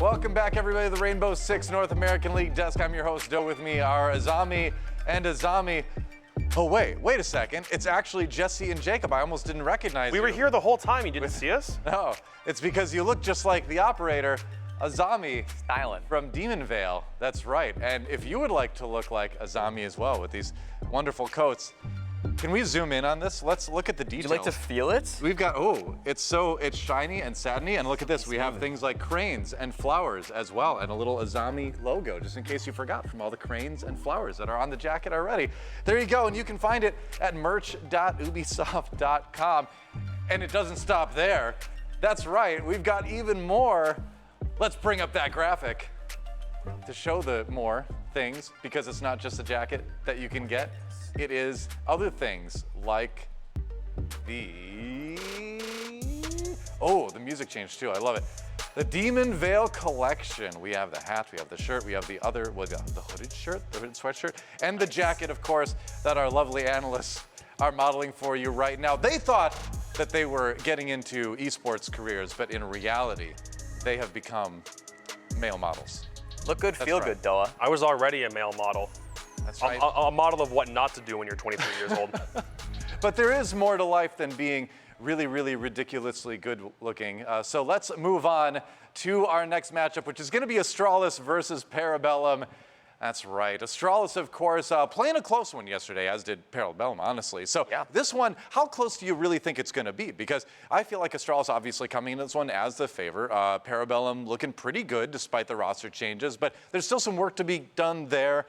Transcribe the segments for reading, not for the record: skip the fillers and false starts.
Welcome back, everybody, to the Rainbow Six North American League desk. I'm your host, Joe. With me are Azami and Azami. Oh, wait a second. It's actually Jesse and Jacob. I almost didn't recognize you. We were here the whole time. You didn't see us? No, it's because you look just like the operator, Azami. Styling. From Demon Vale. That's right. And if you would like to look like Azami as well with these wonderful coats, can we zoom in on this? Let's look at the details. Would you like to feel it? We've got, it's shiny and satiny, and look at this. We have things like cranes and flowers as well, and a little Azami logo, just in case you forgot from all the cranes and flowers that are on the jacket already. There you go, and you can find it at merch.ubisoft.com. And it doesn't stop there. That's right, we've got even more. Let's bring up that graphic to show the more things, because it's not just a jacket that you can get. It is other things like the music changed too, I love it. The Demon Vale collection. We have the hat, we have the shirt, we have the hooded shirt, the hooded sweatshirt, and the jacket, of course, that our lovely analysts are modeling for you right now. They thought that they were getting into esports careers, but in reality, they have become male models. Look good, feel good, Doa. I was already a male model. That's right. A model of what not to do when you're 23 years old. But there is more to life than being really, really ridiculously good looking. So let's move on to our next matchup, which is going to be Astralis versus Parabellum. That's right. Astralis, of course, playing a close one yesterday, as did Parabellum, honestly. So yeah. This one, how close do you really think it's going to be? Because I feel like Astralis obviously coming into this one as the favor. Parabellum looking pretty good despite the roster changes, but there's still some work to be done there.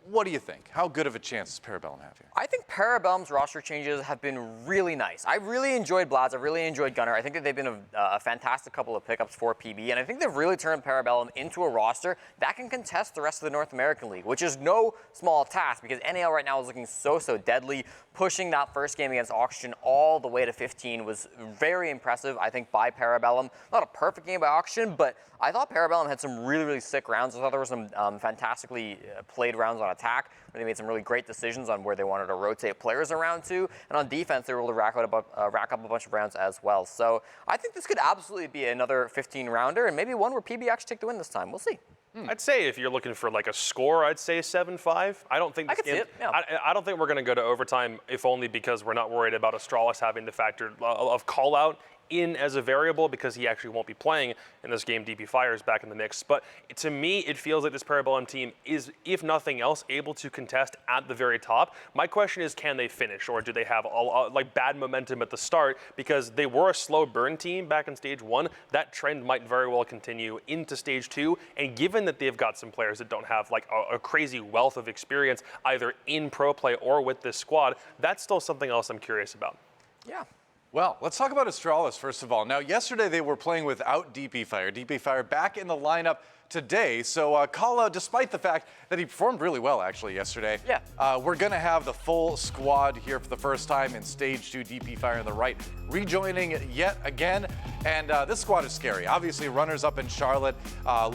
What do you think? How good of a chance does Parabellum have here? I think Parabellum's roster changes have been really nice. I really enjoyed Blaz. I really enjoyed Gunnar. I think that they've been a fantastic couple of pickups for PB, and I think they've really turned Parabellum into a roster that can contest the rest of the North American League, which is no small task because NAL right now is looking so deadly. Pushing that first game against Oxygen all the way to 15 was very impressive, I think, by Parabellum. Not a perfect game by Oxygen, but I thought Parabellum had some really sick rounds. I thought there were some fantastically played rounds on attack, where they made some really great decisions on where they wanted to rotate players around to. And on defense, they were able to rack up a bunch of rounds as well. So I think this could absolutely be another 15-rounder, and maybe one where PB actually take the win this time. We'll see. I'd say if you're looking for like a score, I'd say 7-5. I don't think this game, I don't think we're going to go to overtime, if only because we're not worried about Astralis having the factor of call out in as a variable, because he actually won't be playing in this game. DP Fire is back in the mix. But to me, it feels like this Parabellum team is, if nothing else, able to contest at the very top. My question is, can they finish, or do they have like bad momentum at the start? Because they were a slow burn team back in stage 1. That trend might very well continue into stage 2. And given that they've got some players that don't have like a crazy wealth of experience either in pro play or with this squad, that's still something else I'm curious about. Yeah. Well, let's talk about Astralis first of all. Now, yesterday they were playing without DP Fire. DP Fire back in the lineup today. So Kala, despite the fact that he performed really well actually yesterday, we're going to have the full squad here for the first time in stage 2. DP Fire on the right, rejoining yet again. And this squad is scary. Obviously, runners up in Charlotte,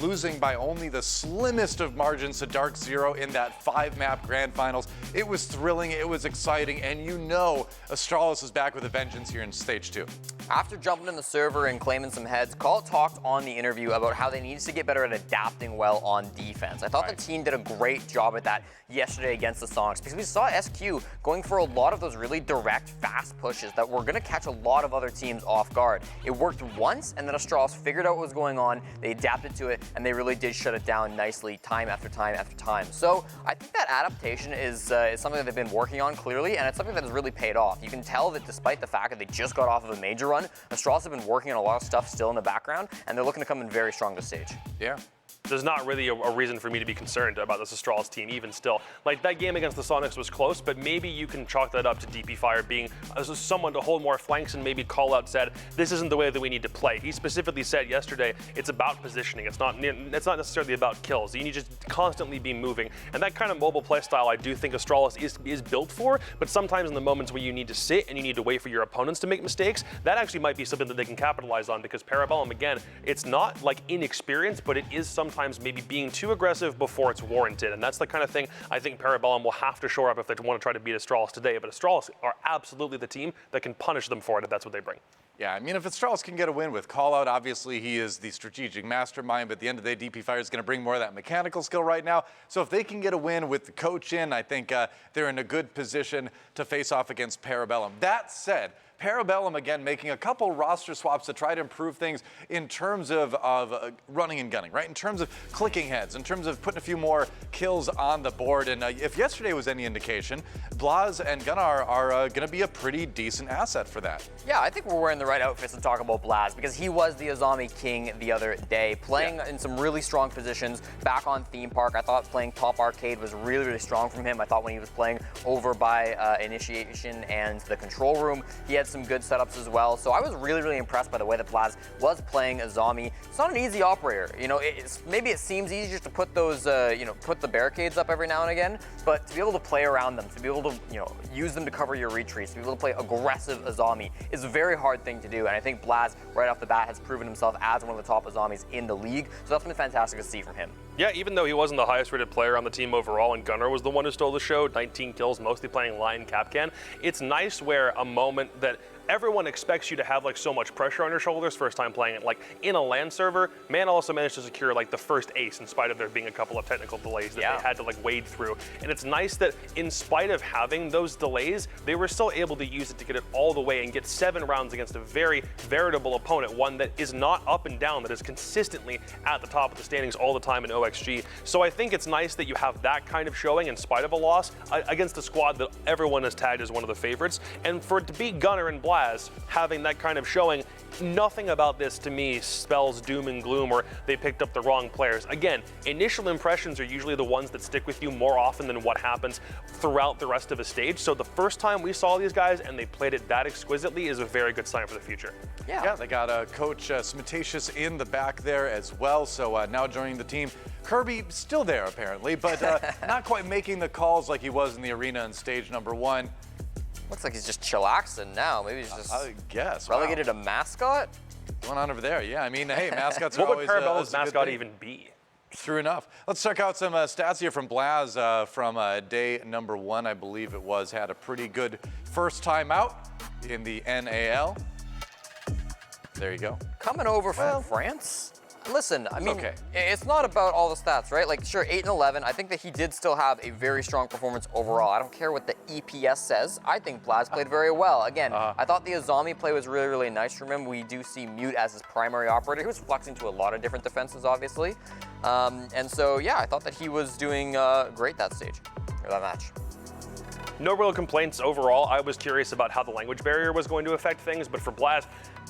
losing by only the slimmest of margins to Dark Zero in that 5-map grand finals. It was thrilling, it was exciting, and you know Astralis is back with a vengeance here in stage 2. After jumping in the server and claiming some heads, Call talked on the interview about how they needed to get better at adapting well on defense. I thought the team did a great job at that yesterday against the Sonics, because we saw SQ going for a lot of those really direct, fast pushes that were going to catch a lot of other teams off guard. It worked once, and then Astralis figured out what was going on, they adapted to it, and they really did shut it down nicely time after time after time. So I think that adaptation is something that they've been working on clearly, and it's something that has really paid off. You can tell that despite the fact that they just got off of a major run, Astralis have been working on a lot of stuff still in the background, and they're looking to come in very strong this stage. Yeah. There's not really a reason for me to be concerned about this Astralis team, even still. Like, that game against the Sonics was close, but maybe you can chalk that up to DP Fire being someone to hold more flanks, and maybe Call Out said, this isn't the way that we need to play. He specifically said yesterday, it's about positioning. It's not necessarily about kills. You need to just constantly be moving. And that kind of mobile play style, I do think Astralis is built for, but sometimes in the moments where you need to sit and you need to wait for your opponents to make mistakes, that actually might be something that they can capitalize on, because Parabellum, again, it's not like inexperienced, but it is something sometimes maybe being too aggressive before it's warranted. And that's the kind of thing I think Parabellum will have to shore up if they want to try to beat Astralis today. But Astralis are absolutely the team that can punish them for it if that's what they bring. Yeah, I mean, if Astralis can get a win with Callout, obviously he is the strategic mastermind, but at the end of the day, DP Fire is going to bring more of that mechanical skill right now. So if they can get a win with the coach in, I think they're in a good position to face off against Parabellum. That said, Parabellum, again, making a couple roster swaps to try to improve things in terms of running and gunning, right? In terms of clicking heads, in terms of putting a few more kills on the board. And if yesterday was any indication, Blaz and Gunnar are going to be a pretty decent asset for that. Yeah, I think we're wearing the right outfits to talk about Blaz because he was the Azami king the other day, playing in some really strong positions back on Theme Park. I thought playing top arcade was really, really strong from him. I thought when he was playing over by Initiation and the Control Room, he had some good setups as well. So I was really, really impressed by the way that Blaz was playing Azami. It's not an easy operator. You know, maybe it seems easier to put those, put the barricades up every now and again, but to be able to play around them, to be able to, use them to cover your retreats, to be able to play aggressive Azami is a very hard thing to do. And I think Blaz, right off the bat, has proven himself as one of the top Azamis in the league. So that's been fantastic to see from him. Yeah, even though he wasn't the highest rated player on the team overall and Gunnar was the one who stole the show, 19 kills, mostly playing Lion Capcan, it's nice where a moment that everyone expects you to have like so much pressure on your shoulders first time playing it. Like in a LAN server, Man also managed to secure like the first ace in spite of there being a couple of technical delays that they had to like wade through. And it's nice that in spite of having those delays, they were still able to use it to get it all the way and get 7 rounds against a very veritable opponent, one that is not up and down, that is consistently at the top of the standings all the time in OXG. So I think it's nice that you have that kind of showing in spite of a loss against a squad that everyone has tagged as one of the favorites. And for it to beat Gunnar and Blaz, having that kind of showing, nothing about this to me spells doom and gloom or they picked up the wrong players. Again, initial impressions are usually the ones that stick with you more often than what happens throughout the rest of a stage. So the first time we saw these guys and they played it that exquisitely is a very good sign for the future. Yeah, they got Coach Smitatius in the back there as well. So now joining the team, Kirby still there apparently, but not quite making the calls like he was in the arena in stage number 1. Looks like he's just chillaxing now. Maybe he's just I guess, relegated a mascot? What's going on over there? Yeah, I mean, hey, mascots are what always would Parabellum's mascot even be? True enough. Let's check out some stats here from Blaz from day number 1, I believe it was. Had a pretty good first time out in the NAL. There you go. Coming over from France? Listen, I mean, it's not about all the stats, right? Like, sure, 8 and 11. I think that he did still have a very strong performance overall. I don't care what the EPS says. I think Blaz played very well. Again, I thought the Azami play was really, really nice from him. We do see Mute as his primary operator. He was flexing to a lot of different defenses, obviously. And so, yeah, I thought that he was doing great that stage, or that match. No real complaints overall. I was curious about how the language barrier was going to affect things, but for Blaz,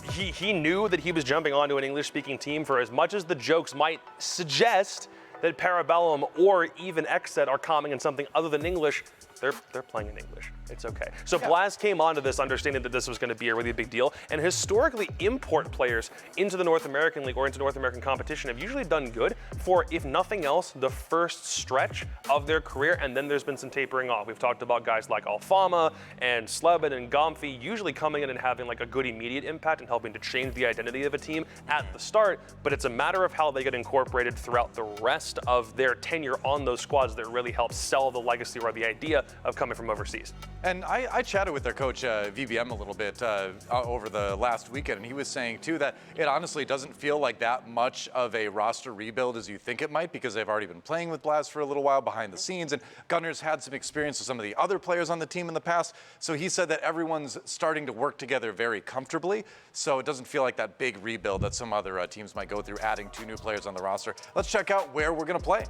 he knew that he was jumping onto an English-speaking team for as much as the jokes might suggest that Parabellum or even Xset are coming in something other than English. They're playing in English. It's okay. So Blaz came onto this understanding that this was going to be a really big deal. And historically, import players into the North American League or into North American competition have usually done good for, if nothing else, the first stretch of their career. And then there's been some tapering off. We've talked about guys like Alfama and Slebin and Gomfi usually coming in and having like a good immediate impact and helping to change the identity of a team at the start. But it's a matter of how they get incorporated throughout the rest of their tenure on those squads that really helps sell the legacy or the idea of coming from overseas. And I chatted with their coach, VBM, a little bit over the last weekend, and he was saying, too, that it honestly doesn't feel like that much of a roster rebuild as you think it might, because they've already been playing with Blaz for a little while behind the scenes, and Gunner's had some experience with some of the other players on the team in the past, so he said that everyone's starting to work together very comfortably, so it doesn't feel like that big rebuild that some other teams might go through, adding 2 new players on the roster. Let's check out where we're going to play.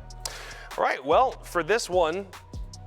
All right, well, for this one,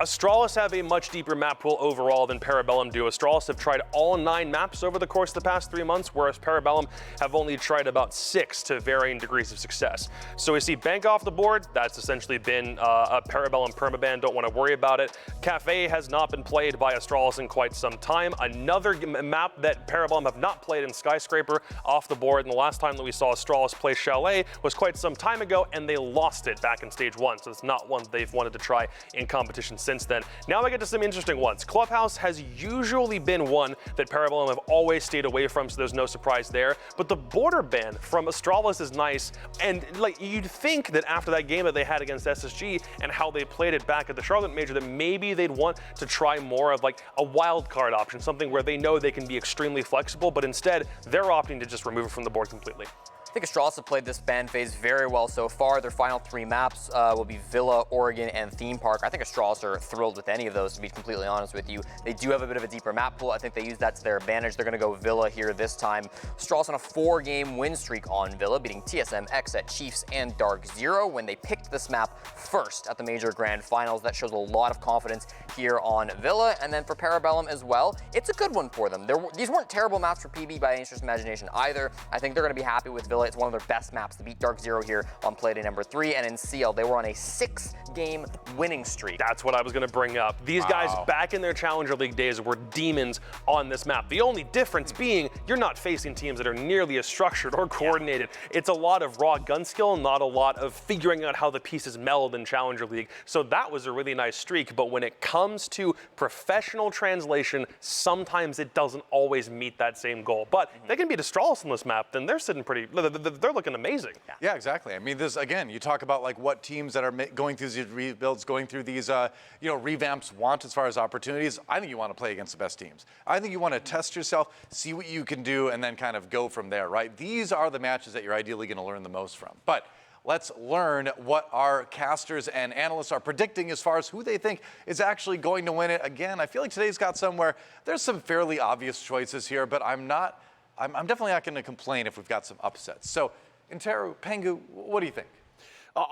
Astralis have a much deeper map pool overall than Parabellum do. Astralis have tried all 9 maps over the course of the past 3 months, whereas Parabellum have only tried about 6 to varying degrees of success. So we see Bank off the board. That's essentially been a Parabellum permaban. Don't want to worry about it. Cafe has not been played by Astralis in quite some time. Another map that Parabellum have not played in Skyscraper off the board. And the last time that we saw Astralis play Chalet was quite some time ago, and they lost it back in stage 1. So it's not one they've wanted to try in competition since then. Now I get to some interesting ones. Clubhouse has usually been one that Parabellum have always stayed away from, so there's no surprise there. But the border ban from Astralis is nice, and like you'd think that after that game that they had against SSG and how they played it back at the Charlotte Major, that maybe they'd want to try more of like a wild card option, something where they know they can be extremely flexible, but instead they're opting to just remove it from the board completely. I think Astralis have played this ban phase very well so far. Their final 3 maps will be Villa, Oregon, and Theme Park. I think Astralis are thrilled with any of those, to be completely honest with you. They do have a bit of a deeper map pool. I think they use that to their advantage. They're going to go Villa here this time. Astralis on a 4-game win streak on Villa, beating TSM, Xset, Chiefs, and Dark Zero when they picked this map first at the Major Grand Finals. That shows a lot of confidence here on Villa. And then for Parabellum as well, it's a good one for them. These weren't terrible maps for PB by any stretch of imagination either. I think they're going to be happy with Villa. It's one of their best maps to beat Dark Zero here on Playday number 3. And in CL, they were on a 6-game winning streak. That's what I was going to bring up. These guys back in their Challenger League days were demons on this map. The only difference being you're not facing teams that are nearly as structured or coordinated. It's a lot of raw gun skill, not a lot of figuring out how the pieces meld in Challenger League. So that was a really nice streak. But when it comes to professional translation, sometimes it doesn't always meet that same goal. But they can beat Astralis on this map, then they're sitting pretty, they're looking amazing. Yeah, exactly. I mean, this again, you talk about like what teams that are going through these rebuilds, going through these revamps want as far as opportunities. I think you want to play against the best teams. I think you want to test yourself, see what you can do, and then kind of go from there, right? These are the matches that you're ideally going to learn the most from. But let's learn what our casters and analysts are predicting as far as who they think is actually going to win it. Again, I feel like today's got somewhere. There's some fairly obvious choices here, but I'm definitely not going to complain if we've got some upsets. So, Interu, Pengu, what do you think?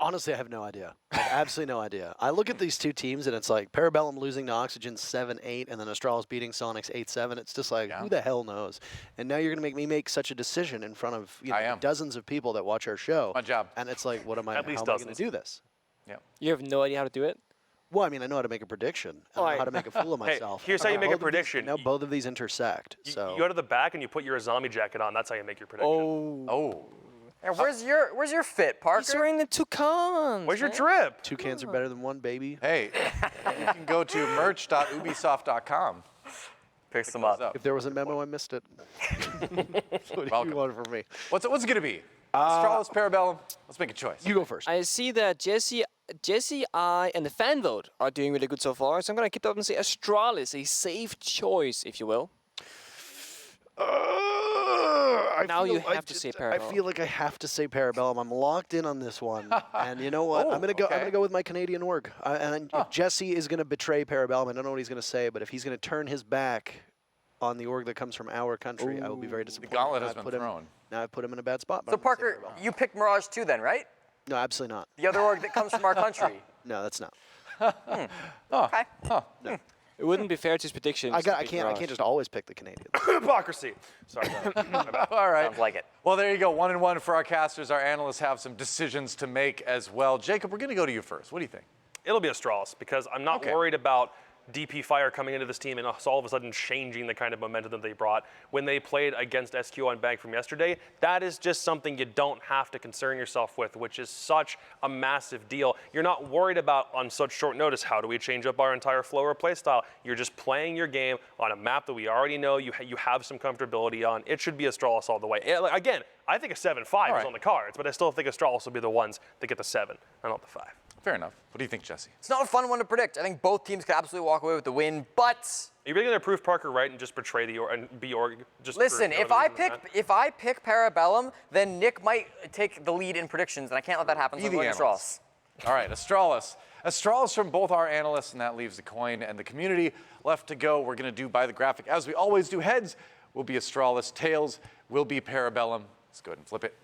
Honestly, I have no idea. I have absolutely no idea. I look at these two teams, and it's like Parabellum losing to Oxygen 7-8, and then Astralis beating Sonics 8-7. It's just like, who the hell knows? And now you're going to make me make such a decision in front of dozens of people that watch our show. My job. And it's like, how am I going to do this? Yeah. You have no idea how to do it? Well, I mean, I know how to make a prediction. I know how to make a fool of myself. Hey, here's how you make a prediction. Now both of these intersect. You So go to the back and you put your zombie jacket on. That's how you make your prediction. Oh. And where's your fit, Parker? He's wearing the toucans. Where's your drip? 2 cans are better than 1, baby. Hey, you can go to merch.ubisoft.com. Pick some up. If there was a memo, I missed it. What do you want from me? What's it going to be? Astralis, Parabellum? Let's make a choice. You go first. I see that Jesse, I, and the fan vote are doing really good so far, so I'm going to keep it up and say Astralis, a safe choice, if you will. Now you have to say Parabellum. I feel like I have to say Parabellum. I'm locked in on this one, and you know what? I'm gonna go with my Canadian org. And Jesse is gonna betray Parabellum. I don't know what he's gonna say, but if he's gonna turn his back on the org that comes from our country, I will be very disappointed. The gauntlet has been thrown. Now I've put him in a bad spot. So Parker, you picked Mirage too, then, right? No, absolutely not. The other org that comes from our country. No, that's not. Okay. No. It wouldn't be fair to his predictions. I can't just always pick the Canadians. Hypocrisy. Sorry. All right. Sounds like it. Well, there you go. 1-1 for our casters. Our analysts have some decisions to make as well. Jacob, we're going to go to you first. What do you think? It'll be Astralis because I'm not worried about DP Fire coming into this team and us all of a sudden changing the kind of momentum that they brought when they played against SQ on Bank from yesterday. That is just something you don't have to concern yourself with, which is such a massive deal. You're not worried about on such short notice, how do we change up our entire flow or play style? You're just playing your game on a map that we already know you have some comfortability on. It should be Astralis all the way. Again, I think a 7-5 is on the cards, but I still think Astralis will be the ones that get the 7 and not the 5. Fair enough. What do you think, Jesse? It's not a fun one to predict. I think both teams could absolutely walk away with the win, but Are you really going to prove Parker right and just betray the and be just listen, if I pick Parabellum, then Nick might take the lead in predictions, and I can't let that happen. So I'm going Astralis. All right, Astralis. Astralis from both our analysts, and that leaves the coin and the community left to go. We're going to do by the graphic as we always do. Heads will be Astralis. Tails will be Parabellum. Let's go ahead and flip it.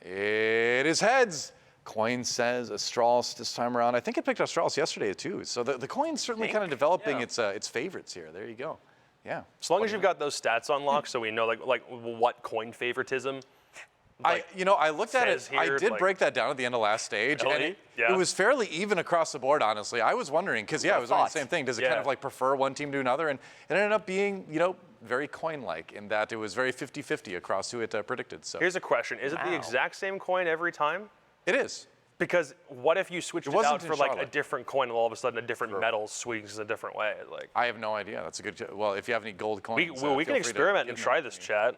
It is heads. Coin says Astralis this time around. I think I picked Astralis yesterday too. So the coin's certainly kind of developing its favorites here. There you go. Yeah. As long as you've got those stats unlocked, so we know like what coin favoritism. I looked at it. I did break that down at the end of last stage, and it was fairly even across the board. Honestly, I was wondering because it was the same thing. Does it kind of like prefer one team to another? And it ended up being very coin-like in that it was very 50-50 across who it predicted. So here's a question: is it the exact same coin every time? It is. Because what if you switched it out for like a Charlotte. different coin and all of a sudden a different metal swings a different way? Like, I have no idea. That's a good. Well, if you have any gold coins, we can experiment and try this, chat.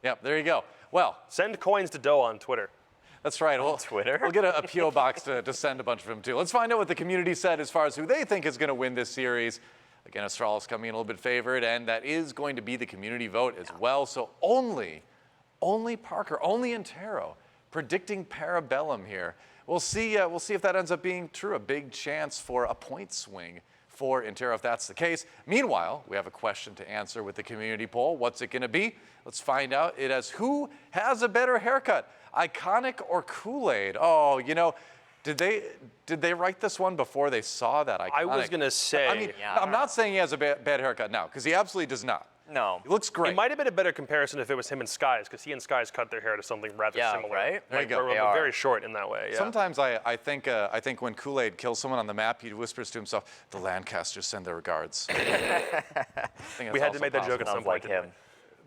Yep, there you go. Well, send coins to Doe on Twitter. That's right. Twitter? We'll get a P.O. box to send a bunch of them to. Let's find out what the community said as far as who they think is going to win this series. Again, Astralis coming in a little bit favored, and that is going to be the community vote as well. So only Parker, only Intero predicting Parabellum here. We'll see if that ends up being true. A big chance for a point swing for Intero if that's the case. Meanwhile, we have a question to answer with the community poll. What's it going to be? Let's find out. It is who has a better haircut, Iconic or Kool-Aid? Oh, you know, did they write this one before they saw that Iconic? I was going to say. I mean, I'm not saying he has a bad haircut now, because he absolutely does not. No. He looks great. It might have been a better comparison if it was him and Skies, because he and Skies cut their hair to something rather similar. Right? There you go. They are very short in that way. Yeah. Sometimes I think when Kool-Aid kills someone on the map, he whispers to himself, "The Lancasters send their regards." We had to make that joke at some point. Like him.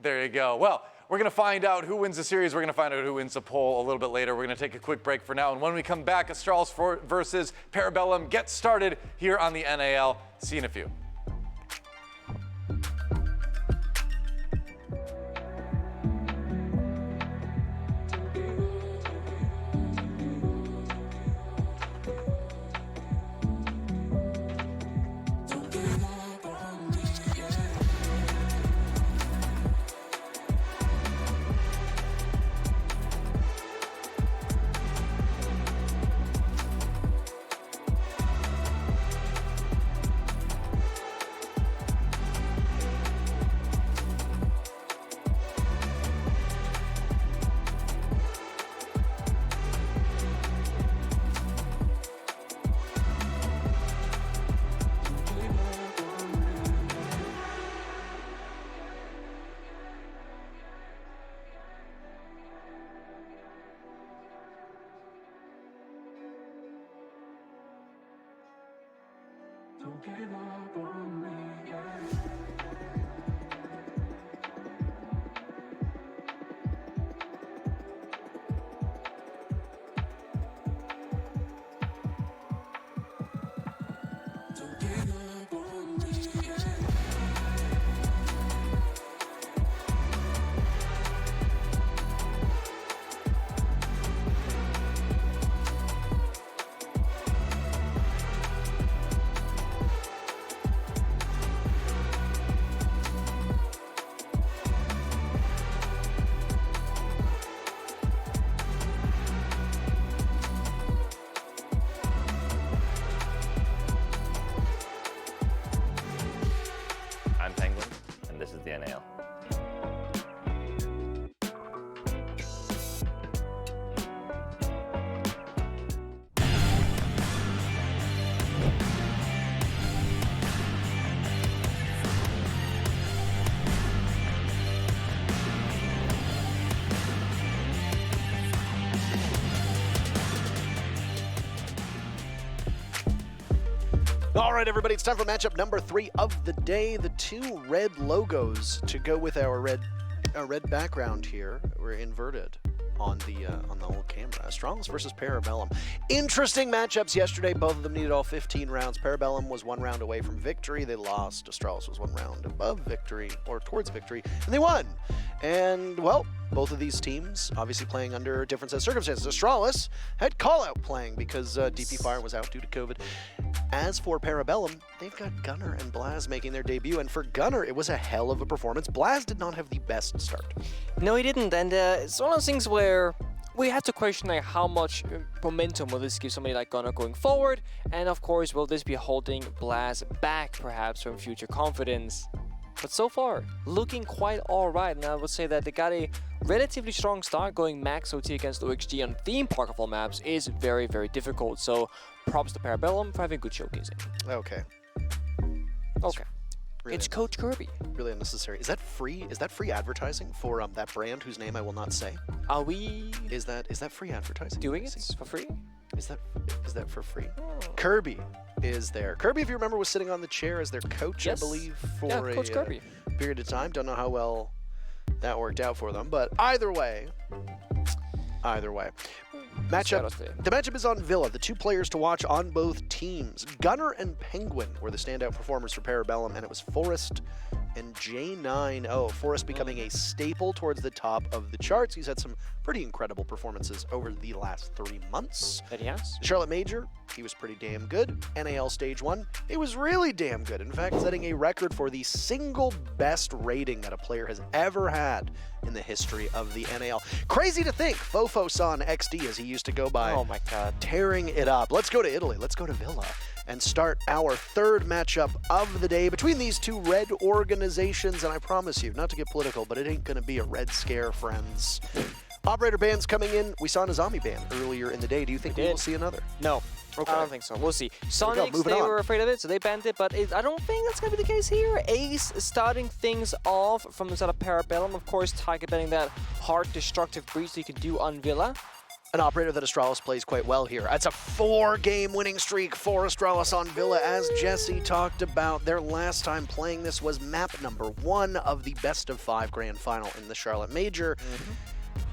There you go. Well, we're going to find out who wins the series. We're going to find out who wins the poll a little bit later. We're going to take a quick break for now. And when we come back, Astralis versus Parabellum gets started here on the NAL. See you in a few. Don't give up on me yet. Don't give up on me yet. I'm Penguin, and this is the NAL. All right, everybody, it's time for matchup number 3 of the day. The 2 red logos to go with our red background here. We're inverted on the whole camera. Astralis versus Parabellum. Interesting matchups yesterday. Both of them needed all 15 rounds. Parabellum was 1 round away from victory. They lost. Astralis was 1 round above victory, or towards victory, and they won. And, well, both of these teams obviously playing under different set of circumstances. Astralis had call-out playing because DP Fire was out due to COVID. As for Parabellum, they've got Gunnar and Blaz making their debut, and for Gunnar, it was a hell of a performance. Blaz did not have the best start. No, he didn't, and it's one of those things where we have to question like how much momentum will this give somebody like Gunnar going forward, and of course, will this be holding Blaz back perhaps from future confidence? But so far, looking quite alright, and I would say that they got a relatively strong start. Going max OT against OXG on theme park of all maps is very, very difficult, so props to Parabellum for having good showcasing. Okay. Okay. Really It's Coach Kirby. Really unnecessary. Is that free? Is that free advertising for that brand whose name I will not say? Are we Is that free advertising? doing it for free? Is that for free? Kirby is there. Kirby, if you remember, was sitting on the chair as their coach, Yes. I believe, for Yeah, Coach a Kirby. period of time. Don't know how well that worked out for them, but either way. Matchup. The matchup is on Villa. The two players to watch on both teams. Gunner and Penguin were the standout performers for Parabellum, and it was Forrest and J9O. Forrest becoming a staple towards the top of the charts. He's had some pretty incredible performances over the last 3 months. That he has. The Charlotte Major, he was pretty damn good. NAL Stage 1, he was really damn good. In fact, setting a record for the single best rating that a player has ever had in the history of the NAL. Crazy to think, Fofo-san XD, as he used to go by. Oh my god. Tearing it up. Let's go to Italy. Let's go to Villa and start our third matchup of the day between these two red organizations. And I promise you, not to get political, but it ain't going to be a red scare, friends. Operator bans coming in. We saw a zombie ban earlier in the day. Do you think we will see another? No. Okay. I don't think so. We'll see. Sonics, Moving they on. were afraid of it, so they banned it, but I don't think that's going to be the case here. Ace starting things off from the side of Parabellum. Of course, Tiger betting that hard destructive breach that you can do on Villa. An operator that Astralis plays quite well here. That's a 4-game winning streak for Astralis on Villa. As Jesse talked about, their last time playing this was map number 1 of the best of 5 grand final in the Charlotte Major.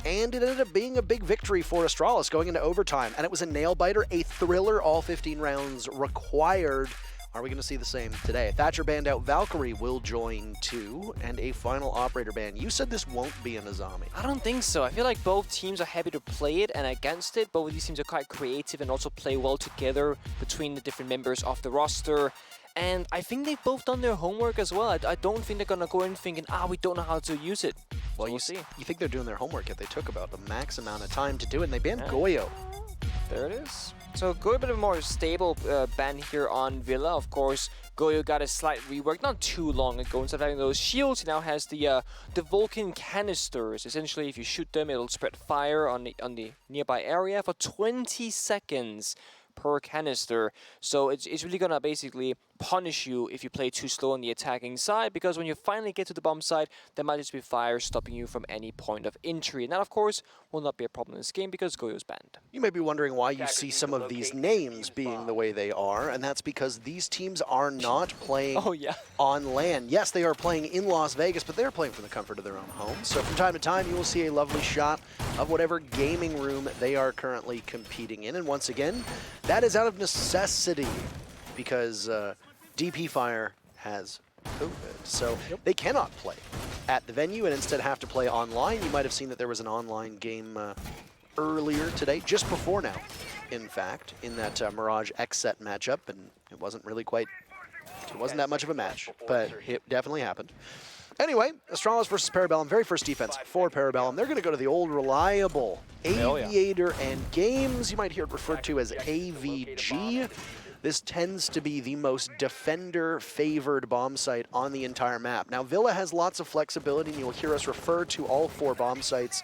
And it ended up being a big victory for Astralis going into overtime. And it was a nail-biter, a thriller, all 15 rounds required. Are we going to see the same today? Thatcher banned out, Valkyrie will join too, and a final operator ban. You said this won't be an Azami. I don't think so. I feel like both teams are happy to play it and against it. Both of these teams are quite creative and also play well together between the different members of the roster. And I think they've both done their homework as well. I don't think they're going to go in thinking, we don't know how to use it. Well, So you see. You think they're doing their homework, yet they took about the max amount of time to do it, and they banned Goyo. There it is. So go a bit of a more stable ban here on Villa. Of course, Goyo got a slight rework not too long ago. Instead of having those shields, he now has the Vulcan canisters. Essentially, if you shoot them, it'll spread fire on the nearby area for 20 seconds per canister. So it's really gonna basically punish you if you play too slow on the attacking side, because when you finally get to the bomb side, there might just be fire stopping you from any point of entry. And that, of course, will not be a problem in this game because Goyo's banned. You may be wondering why you see some of these names being the way they are, and that's because these teams are not playing on LAN. Yes, they are playing in Las Vegas, but they're playing from the comfort of their own homes. So from time to time, you will see a lovely shot of whatever gaming room they are currently competing in. And once again, that is out of necessity because DP Fire has COVID. So they cannot play at the venue and instead have to play online. You might have seen that there was an online game earlier today, just before now, in fact, in that Mirage X set matchup, and it wasn't really quite, it wasn't that much of a match, but it definitely happened. Anyway, Astralis versus Parabellum, very first defense for Parabellum. They're going to go to the old reliable Aviator and Games. You might hear it referred to as AVG. This tends to be the most defender-favored bomb site on the entire map. Now, Villa has lots of flexibility, and you'll hear us refer to all 4 bomb sites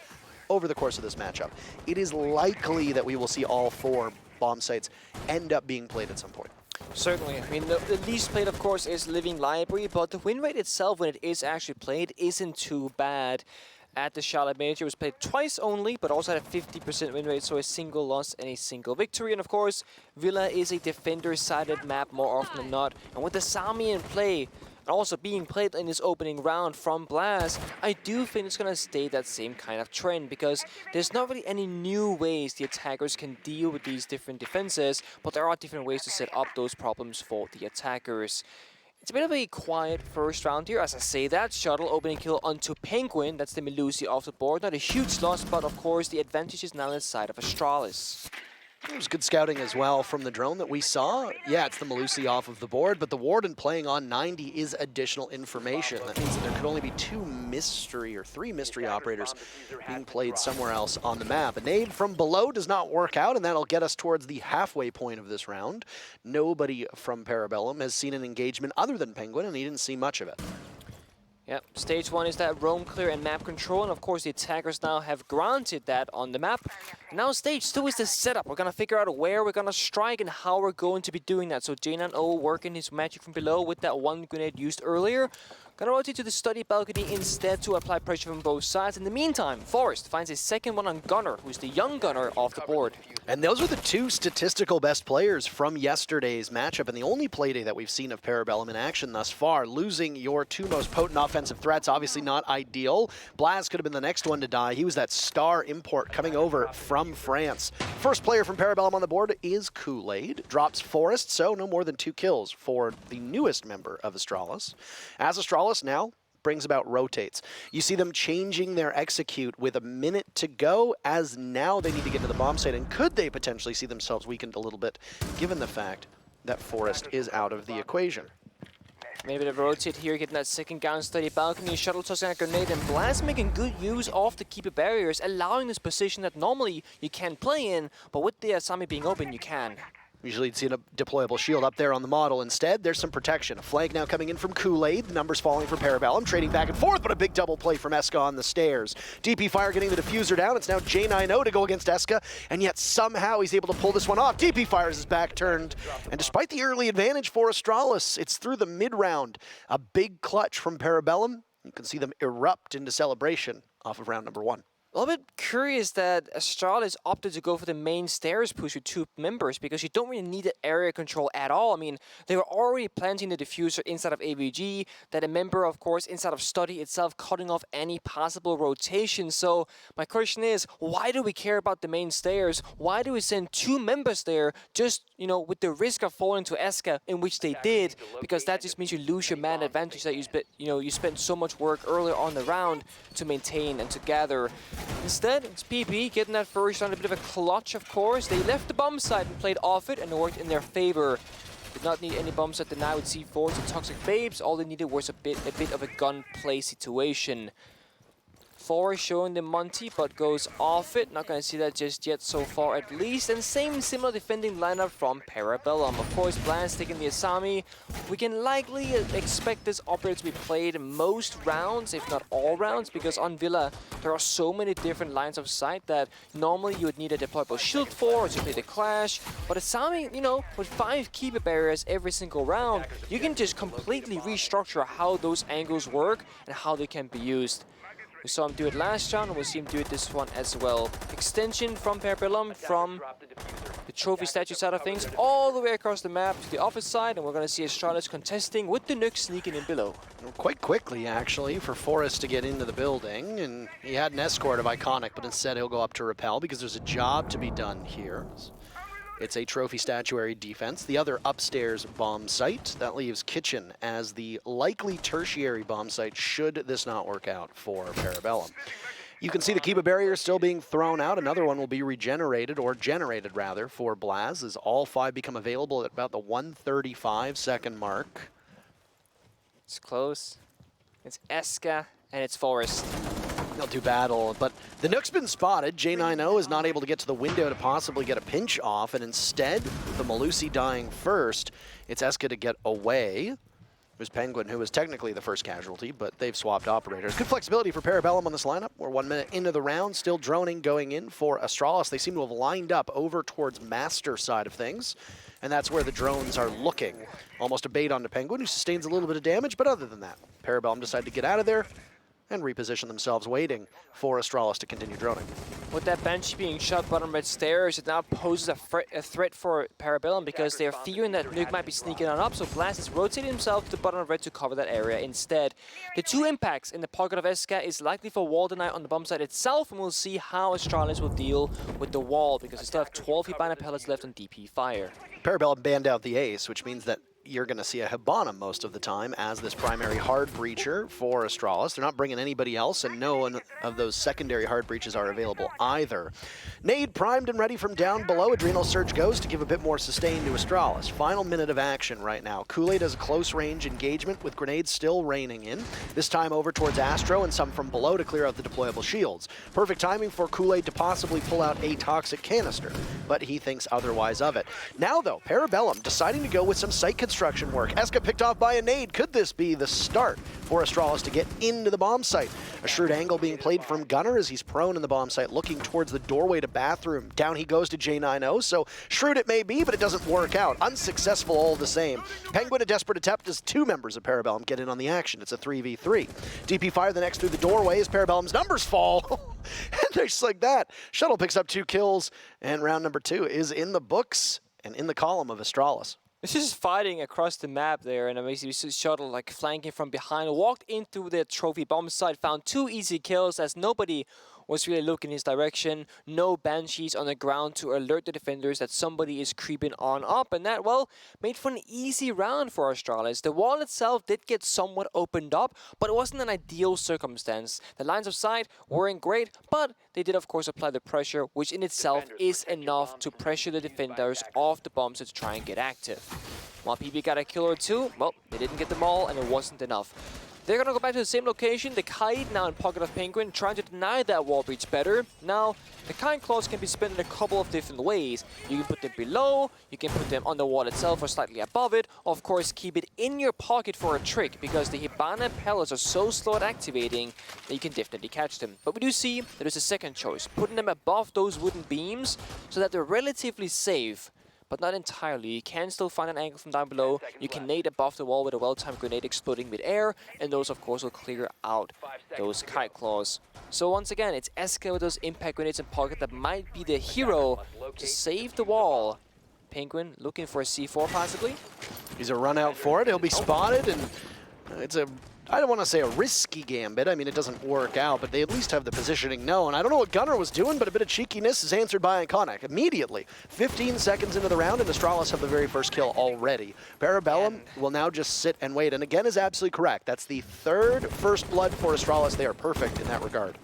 over the course of this matchup. It is likely that we will see all 4 bomb sites end up being played at some point. Certainly. I mean, the least played, of course, is Living Library, but the win rate itself, when it is actually played, isn't too bad. At the Charlotte Major, it was played twice only, but also had a 50% win rate, so a single loss and a single victory. And of course, Villa is a defender-sided map more often than not. And with the Sami in play, and also being played in this opening round from Blaz, I do think it's going to stay that same kind of trend, because there's not really any new ways the attackers can deal with these different defenses, but there are different ways to set up those problems for the attackers. It's a bit of a quiet first round here. As I say that, Shuttle opening kill onto Penguin. That's the Melusi off the board. Not a huge loss, but of course the advantage is now on the side of Astralis. It was good scouting as well from the drone that we saw. Yeah, it's the Melusi off of the board, but the Warden playing on 90 is additional information. That means that there could only be 3 mystery operators being played somewhere else on the map. A nade from below does not work out, and that'll get us towards the halfway point of this round. Nobody from Parabellum has seen an engagement other than Penguin, and he didn't see much of it. Yep, stage 1 is that roam clear and map control, and of course the attackers now have granted that on the map. Now stage 2 is the setup. We're gonna figure out where we're gonna strike and how we're going to be doing that. So J9O working his magic from below with that 1 grenade used earlier. Gonna rotate to the study balcony instead to apply pressure from both sides. In the meantime, Forest finds his second one on Gunner, who's the young Gunner off the board. And those are the two statistical best players from yesterday's matchup, and the only Playday that we've seen of Parabellum in action thus far. Losing your two most potent offensive threats, obviously not ideal. Blaz could have been the next one to die. He was that star import coming over from France. First player from Parabellum on the board is Kool-Aid. Drops Forest, so no more than 2 kills for the newest member of Astralis. As Astralis now brings about rotates. You see them changing their execute with a minute to go, as now they need to get to the bomb site, and could they potentially see themselves weakened a little bit given the fact that Forest is out of the equation. Maybe the rotate here, getting that second down study balcony, shuttle tossing a grenade, and Blast making good use of the keeper barriers, allowing this position that normally you can't play in, but with the Asami being open, you can. Usually you'd see a deployable shield up there on the model. Instead, there's some protection. A flank now coming in from Kool-Aid. The numbers falling for Parabellum, trading back and forth, but a big double play from Eska on the stairs. DP Fire getting the diffuser down. It's now J90 to go against Eska, and yet somehow he's able to pull this one off. DP Fires his back turned, and despite the early advantage for Astralis, it's through the mid-round. A big clutch from Parabellum. You can see them erupt into celebration off of round number 1. A little bit curious that Astralis opted to go for the main stairs push with 2 members, because you don't really need the area control at all. I mean, they were already planting the diffuser inside of AVG, that a member, of course, inside of study itself, cutting off any possible rotation. So my question is, why do we care about the main stairs? Why do we send 2 members there just, you know, with the risk of falling to Eska, in which they did, because that just means you lose your man advantage that you spent so much work earlier on the round to maintain and to gather. Instead, it's PP getting that first on a bit of a clutch, of course. They left the bomb site and played off it, and it worked in their favor. Did not need any bombs at the now with C4s and Toxic Babes. All they needed was a bit of a gunplay situation. 4 showing the Monty, but goes off it. Not going to see that just yet so far, at least. And similar defending lineup from Parabellum. Of course, Blance taking the Asami. We can likely expect this operator to be played most rounds, if not all rounds, because on Villa, there are so many different lines of sight that normally you would need a deployable shield for, or to play the Clash. But Asami, you know, with 5 keeper barriers every single round, you can just completely restructure how those angles work and how they can be used. We saw him do it last round, and we'll see him do it this one as well. Extension from Parabellum, from the trophy statue side of things, all the way across the map to the opposite side, and we're going to see Astralis contesting with the Nuke sneaking in below. Quite quickly, actually, for Forrest to get into the building, and he had an escort of Iconic, but instead he'll go up to Repel because there's a job to be done here. It's a trophy statuary defense. The other upstairs bomb site, that leaves Kitchen as the likely tertiary bomb site should this not work out for Parabellum. You can see the Kiba barrier still being thrown out. Another one will be regenerated, or generated rather, for Blaz, as all 5 become available at about the 135-second mark. It's close. It's Eska, and it's Forest. They'll do battle, but the Nook's been spotted. J90 is not able to get to the window to possibly get a pinch off, and instead, with the Malusi dying first, it's Eska to get away. It was Penguin, who was technically the first casualty, but they've swapped operators. Good flexibility for Parabellum on this lineup. We're 1 minute into the round, still droning going in for Astralis. They seem to have lined up over towards Master side of things, and that's where the drones are looking. Almost a bait onto Penguin, who sustains a little bit of damage, but other than that, Parabellum decided to get out of there and reposition themselves, waiting for Astralis to continue droning. With that Banshee being shot bottom red stairs, it now poses a threat for Parabellum, because they're fearing that Nuke might be sneaking on up, so Blast is rotating himself to the bottom of red to cover that area instead. The 2 impacts in the pocket of Eska is likely for Wall Deny on the bomb site itself, and we'll see how Astralis will deal with the wall, because they still have 12 Hibana pellets left on DP Fire. Parabellum banned out the ace, which means that you're going to see a Hibana most of the time as this primary hard breacher for Astralis. They're not bringing anybody else, and no one of those secondary hard breaches are available either. Nade primed and ready from down below. Adrenal Surge goes to give a bit more sustain to Astralis. Final minute of action right now. Kool-Aid has a close range engagement with grenades still raining in. This time over towards Astro and some from below to clear out the deployable shields. Perfect timing for Kool-Aid to possibly pull out a toxic canister, but he thinks otherwise of it. Now though, Parabellum deciding to go with some site construction work. Eska picked off by a nade. Could this be the start for Astralis to get into the bomb site? A shrewd angle being played from Gunnar as he's prone in the bomb site, looking towards the doorway to bathroom. Down he goes to J90, so shrewd it may be, but it doesn't work out. Unsuccessful all the same. Penguin, a desperate attempt as 2 members of Parabellum get in on the action. It's a 3v3. DP fire the next through the doorway as Parabellum's numbers fall. And just like that, Shuttle picks up 2 kills, and round number 2 is in the books and in the column of Astralis. It's just fighting across the map there, and amazing. We see Shuttle like flanking from behind, walked into the trophy bomb site, found 2 easy kills as nobody was really looking his direction. No Banshees on the ground to alert the defenders that somebody is creeping on up, and that, well, made for an easy round for Astralis. The wall itself did get somewhat opened up, but it wasn't an ideal circumstance. The lines of sight weren't great, but they did, of course, apply the pressure, which in itself is enough to pressure the defenders off the bombs to try and get active. While PB got a kill or 2, well, they didn't get them all, and it wasn't enough. They're going to go back to the same location. The Kite now in pocket of Penguin, trying to deny that wall breach better. Now, the Kite claws can be spent in a couple of different ways. You can put them below, you can put them on the wall itself or slightly above it. Of course, keep it in your pocket for a trick, because the Hibana pellets are so slow at activating that you can definitely catch them. But we do see that there's a second choice, putting them above those wooden beams so that they're relatively safe. But not entirely. You can still find an angle from down below. You can nade above the wall with a well-timed grenade exploding mid-air, and those, of course, will clear out those Kite claws. So once again, it's Eska with those impact grenades in pocket that might be the hero to save the wall. Penguin looking for a C4 possibly. He's a run out for it. He'll be spotted, and it's a, I don't want to say a risky gambit. I mean, it doesn't work out, but they at least have the positioning known. I don't know what Gunnar was doing, but a bit of cheekiness is answered by Iconic immediately. 15 seconds into the round, and Astralis have the very first kill already. Parabellum will now just sit and wait, and again is absolutely correct. That's the 3rd first blood for Astralis. They are perfect in that regard.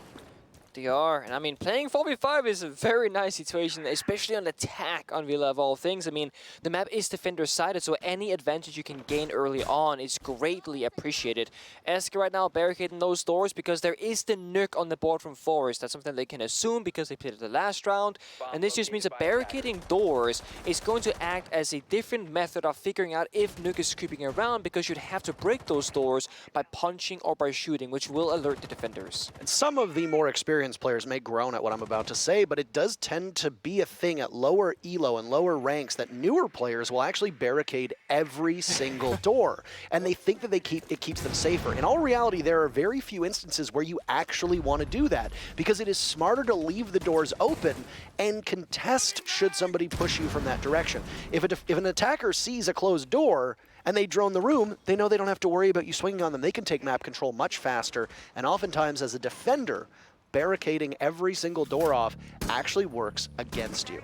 They are, and I mean, playing 4v5 is a very nice situation, especially on attack on Villa of all things. I mean, the map is defender-sided, so any advantage you can gain early on is greatly appreciated. Eska right now barricading those doors because there is the nuke on the board from Forest. That's something they can assume because they played it the last round, and this just means that barricading doors is going to act as a different method of figuring out if nuke is creeping around, because you'd have to break those doors by punching or by shooting, which will alert the defenders. And some of the more experienced players may groan at what I'm about to say, but it does tend to be a thing at lower elo and lower ranks that newer players will actually barricade every single door, and they think that it keeps them safer. In all reality, there are very few instances where you actually want to do that, because it is smarter to leave the doors open and contest should somebody push you from that direction. If an attacker sees a closed door and they drone the room, they know they don't have to worry about you swinging on them. They can take map control much faster, and oftentimes as a defender, barricading every single door off actually works against you.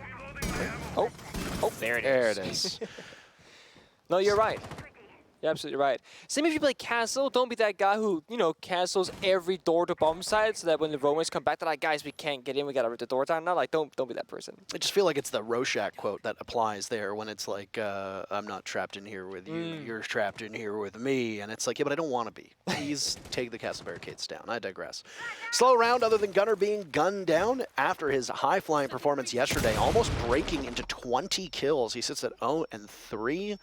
Oh, there it is. There it is. No, you're right. You're absolutely right. Same if you play Castle, don't be that guy who, you know, castles every door to bomb site so that when the Romans come back, they're like, guys, we can't get in, we gotta rip the door down now. Like, don't be that person. I just feel like it's the Rorschach quote that applies there when it's like, I'm not trapped in here with you, you're trapped in here with me. And it's like, yeah, but I don't want to be. Please take the castle barricades down. I digress. Slow round other than Gunnar being gunned down after his high-flying performance yesterday, almost breaking into 20 kills. He sits at 0-3.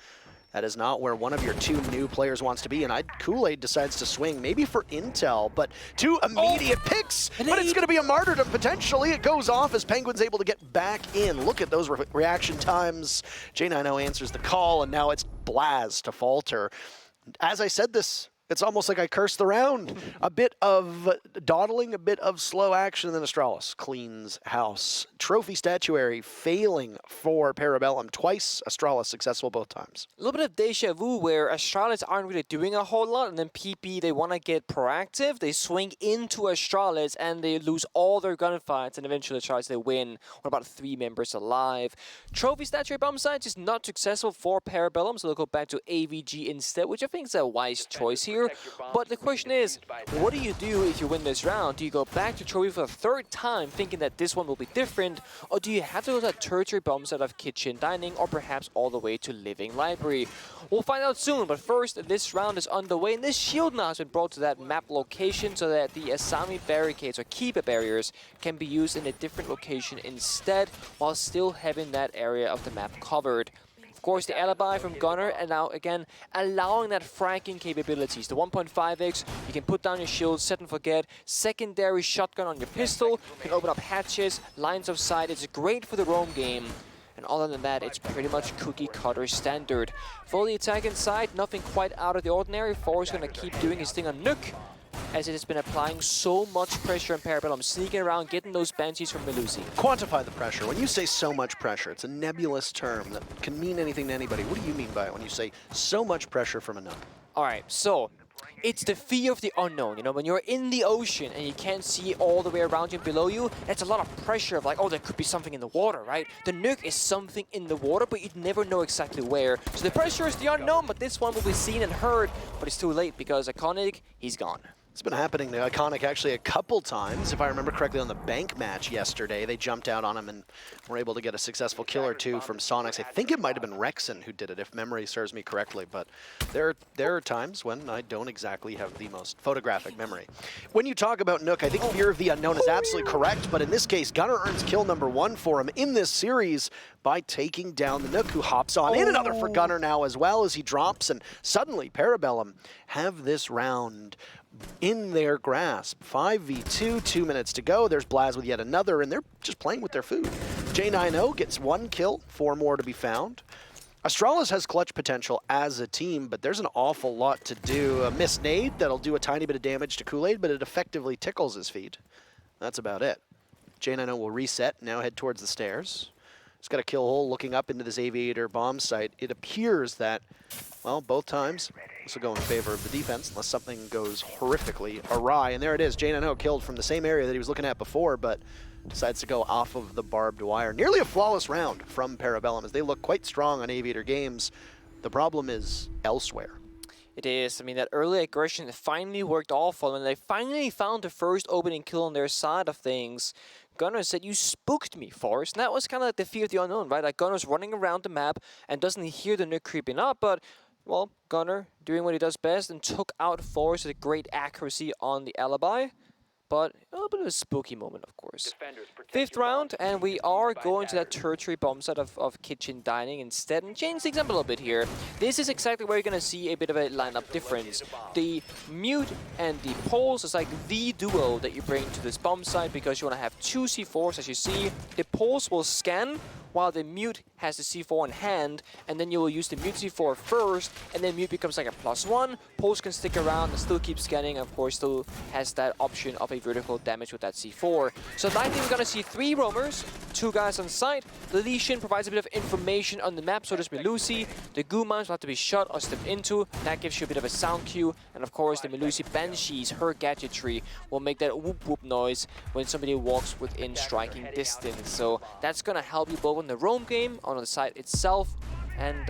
That is not where one of your 2 new players wants to be, and Kool-Aid decides to swing, maybe for intel, but 2 immediate picks, but it's going to be a martyrdom potentially. It goes off as Penguin's able to get back in. Look at those reaction times. J90 answers the call, and now it's Blaz to falter. As I said this, it's almost like I cursed the round. A bit of dawdling, a bit of slow action, and then Astralis cleans house. Trophy statuary failing for Parabellum. Twice Astralis successful both times. A little bit of deja vu where Astralis aren't really doing a whole lot, and then PP, they want to get proactive. They swing into Astralis, and they lose all their gunfights, and eventually Astralis, they win with about 3 members alive. Trophy statuary bomb sites is not successful for Parabellum, so they'll go back to AVG instead, which I think is a wise choice here. But the question is, what do you do if you win this round? Do you go back to trophy for the 3rd time thinking that this one will be different, or do you have to go to that tertiary bomb set of kitchen dining, or perhaps all the way to living library? We'll find out soon, but first, this round is underway, and this shield now has been brought to that map location so that the Asami barricades or keeper barriers can be used in a different location instead, while still having that area of the map covered. Of course, the alibi from Gunner, and now again allowing that franking capabilities. The 1.5x, you can put down your shield, set and forget. Secondary shotgun on your pistol, you can open up hatches, lines of sight. It's great for the roam game. And other than that, it's pretty much cookie cutter standard. For the attacking side, nothing quite out of the ordinary. Forrest going to keep doing his thing on Nook, as it has been applying so much pressure on Parabellum, sneaking around, getting those Banshees from Melusi. Quantify the pressure. When you say so much pressure, it's a nebulous term that can mean anything to anybody. What do you mean by it when you say so much pressure from a Nook? All right, so it's the fear of the unknown. You know, when you're in the ocean and you can't see all the way around you and below you, that's a lot of pressure of like, oh, there could be something in the water, right? The Nook is something in the water, but you'd never know exactly where. So the pressure is the unknown, but this one will be seen and heard, but it's too late because Iconic, he's gone. It's been happening to Iconic actually a couple times. If I remember correctly, on the bank match yesterday, they jumped out on him and were able to get a successful kill or two from Sonics. I think it might have been Rexon who did it, if memory serves me correctly. But there are times when I don't exactly have the most photographic memory. When you talk about Nook, I think fear of the unknown is absolutely correct. But in this case, Gunner earns kill number 1 for him in this series by taking down the Nook, who hops on in. Another for Gunner now as well as he drops. And suddenly, Parabellum have this round in their grasp. 5v2, 2 minutes to go. There's Blaz with yet another, and they're just playing with their food. J90 gets 1 kill, 4 more to be found. Astralis has clutch potential as a team, but there's an awful lot to do. A missed nade that'll do a tiny bit of damage to Kool-Aid, but it effectively tickles his feet. That's about it. J90 will reset, now head towards the stairs. He's got a kill hole looking up into this aviator bomb site. It appears that, well, both times this will go in favor of the defense unless something goes horrifically awry. And there it is, J90 killed from the same area that he was looking at before, but decides to go off of the barbed wire. Nearly a flawless round from Parabellum as they look quite strong on Aviator Games. The problem is elsewhere. It is. I mean, that early aggression finally worked awful, and they finally found the first opening kill on their side of things. Gunner said, "You spooked me, Forrest." And that was kind of like the fear of the unknown, right? Like Gunner's running around the map and doesn't hear the Nook creeping up, but, well, Gunner doing what he does best and took out Forrest with great accuracy on the alibi. But a little bit of a spooky moment, of course. 5th round, and we are going to that tertiary bomb site of kitchen dining instead, and change things up a little bit here. This is exactly where you're going to see a bit of a lineup difference. The mute and the pulse is like the duo that you bring to this bomb site because you want to have 2 C4s, as you see. The pulse will scan, while the mute has the C4 in hand, and then you will use the mute C4 first, and then mute becomes like a +1. Pulse can stick around and still keep scanning, of course, still has that option of a vertical damage with that C4. So likely we're gonna see 3 roamers, 2 guys on site. The Lesion provides a bit of information on the map, so does Melusi. The goo mines will have to be shot or stepped into. That gives you a bit of a sound cue, and of course the Melusi Banshees, her gadgetry, will make that whoop whoop noise when somebody walks within striking distance. So that's gonna help you both on the roam game, on the site itself, and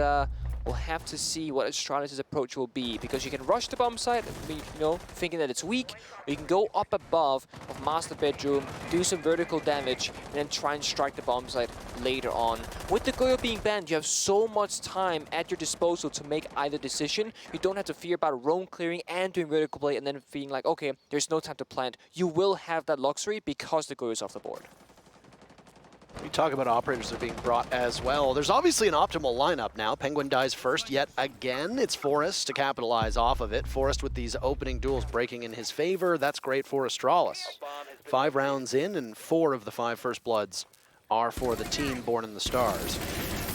we'll have to see what Astralis' approach will be, because you can rush the bomb site, you know, thinking that it's weak, or you can go up above of Master Bedroom, do some vertical damage, and then try and strike the bomb site later on. With the Goyo being banned, you have so much time at your disposal to make either decision. You don't have to fear about roam clearing and doing vertical play and then feeling like, okay, there's no time to plant. You will have that luxury because the Goyo is off the board. We talk about operators that are being brought as well. There's obviously an optimal lineup now. Penguin dies first yet again. It's Forrest to capitalize off of it. Forrest with these opening duels breaking in his favor. That's great for Astralis. 5 rounds in, and 4 of the 5 first bloods are for the team born in the stars.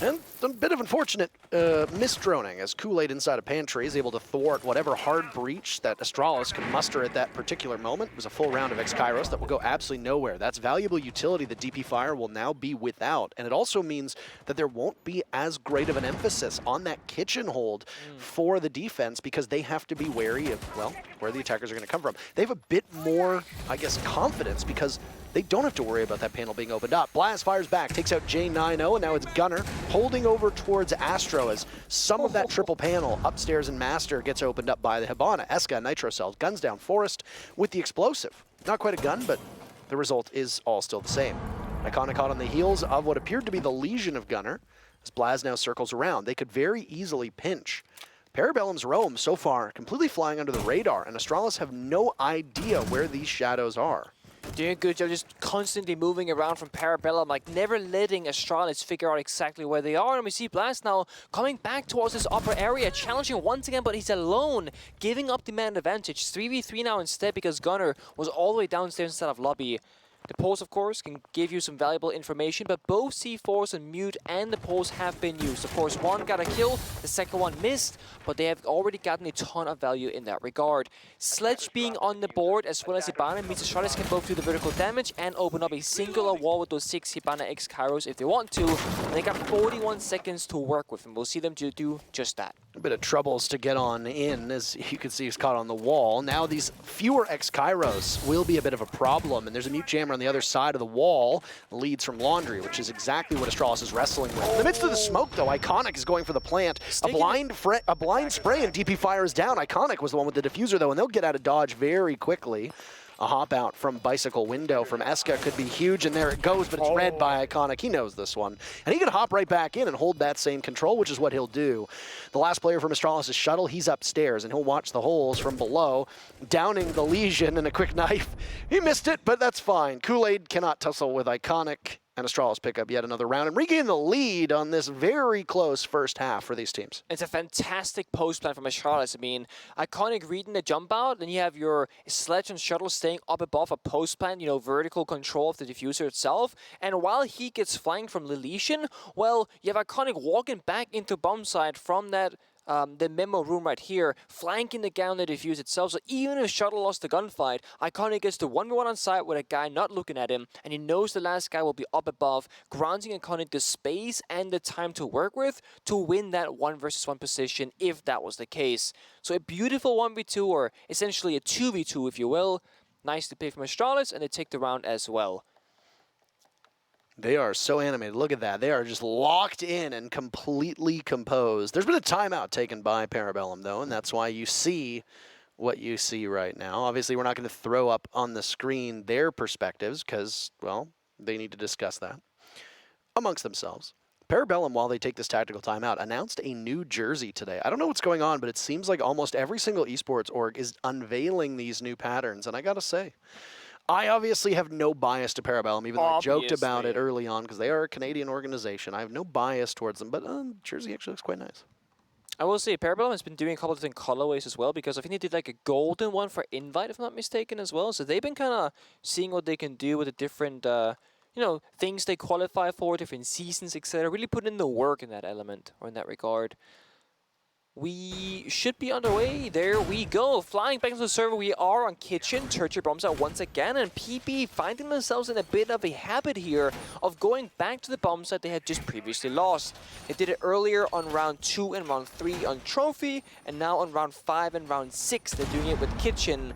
And a bit of unfortunate misdroning as Kool-Aid inside a pantry is able to thwart whatever hard breach that Astralis can muster at that particular moment. It was a full round of X-Kairos that will go absolutely nowhere. That's valuable utility that DP Fire will now be without. And it also means that there won't be as great of an emphasis on that kitchen hold for the defense, because they have to be wary of, well, where the attackers are going to come from. They have a bit more, I guess, confidence because they don't have to worry about that panel being opened up. Blaz fires back, takes out J90, and now it's Gunner holding over towards Astro as some of that triple panel upstairs in Master gets opened up by the Hibana. Eska, Nitro Cells, guns down Forrest with the explosive. Not quite a gun, but the result is all still the same. Iconic caught on the heels of what appeared to be the Lesion of Gunner as Blaz now circles around. They could very easily pinch. Parabellum's roam so far completely flying under the radar, and Astralis have no idea where these shadows are. Doing a good job just constantly moving around from Parabellum, like never letting Astralis figure out exactly where they are. And we see Blast now coming back towards this upper area, challenging once again, but he's alone, giving up the man advantage. 3v3 now instead because Gunnar was all the way downstairs instead of lobby. The pulse, of course, can give you some valuable information, but both C4s and Mute and the pulse have been used. Of course, one got a kill, the second one missed, but they have already gotten a ton of value in that regard. Sledge being on the board as well as Hibana means Astralis can both do the vertical damage and open up a singular wall with those 6 Hibana X Kairos if they want to. And they got 41 seconds to work with, and we'll see them do just that. A bit of troubles to get on in, as you can see he's caught on the wall. Now these fewer X Kairos will be a bit of a problem, and there's a Mute Jammer on the other side of the wall, leads from Laundry, which is exactly what Astralis is wrestling with. In the midst of the smoke, though, Iconic is going for the plant. A blind spray, and DP Fire is down. Iconic was the one with the diffuser, though, and they'll get out of dodge very quickly. A hop out from Bicycle Window from Eska could be huge, and there it goes, but it's read by Iconic. He knows this one. And he can hop right back in and hold that same control, which is what he'll do. The last player from Astralis' shuttle, he's upstairs, and he'll watch the holes from below, downing the Legion in a quick knife. He missed it, but that's fine. Kool-Aid cannot tussle with Iconic, and Astralis pick up yet another round and regain the lead on this very close first half for these teams. It's a fantastic post plan from Astralis. I mean, Iconic reading the jump out, then you have your Sledge and Shuttle staying up above a post plan, you know, vertical control of the diffuser itself. And while he gets flanked from Lilician, well, you have Iconic walking back into bomb site from that the memo room right here, flanking the guy on the diffuse itself. So even if Shuttle lost the gunfight, Iconic gets to 1v1 on site with a guy not looking at him, and he knows the last guy will be up above, granting Iconic the space and the time to work with to win that 1 versus 1 position if that was the case. So a beautiful 1v2, or essentially a 2v2 if you will. Nice to play from Astralis, and they take the round as well. They are so animated. Look at that. They are just locked in and completely composed. There's been a timeout taken by Parabellum, though, and that's why you see what you see right now. Obviously, we're not going to throw up on the screen their perspectives because, well, they need to discuss that amongst themselves. Parabellum, while they take this tactical timeout, announced a new jersey today. I don't know what's going on, but it seems like almost every single esports org is unveiling these new patterns, and I got to say, I obviously have no bias to Parabellum, even though I joked about it early on because they are a Canadian organization. I have no bias towards them, but jersey actually looks quite nice. I will say Parabellum has been doing a couple of different colorways as well, because I think they did like a golden one for Invite, if I'm not mistaken, as well. So they've been kind of seeing what they can do with the different, you know, things they qualify for, different seasons, etc. Really putting in the work in that element, or in that regard. We should be underway. There we go. Flying back into the server, we are on Kitchen. Tertiary bombs out once again, and PP finding themselves in a bit of a habit here of going back to the bomb site they had just previously lost. They did it earlier on round 2 and round 3 on Trophy, and now on round 5 and round 6 they're doing it with Kitchen.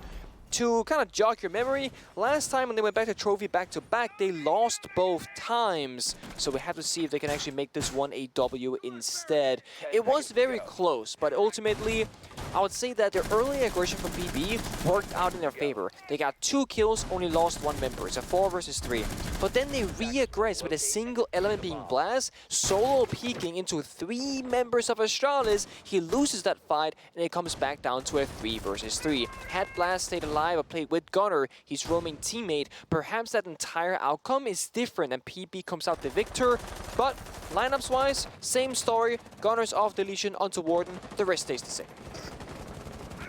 To kind of jog your memory, last time when they went back to Trophy back-to-back, they lost both times. So we have to see if they can actually make this one a W instead. It was very close, but ultimately, I would say that their early aggression from BB worked out in their favor. They got 2 kills, only lost 1 member. It's a 4 versus 3. But then they re-aggressed with a single element being Blast, solo peeking into 3 members of Astralis. He loses that fight, and it comes back down to a 3 versus 3. Had Blast stayed alive, or played with Gunnar, his roaming teammate, perhaps that entire outcome is different and PP comes out the victor. But lineups wise, same story. Gunner's off deletion onto Warden, the rest stays the same.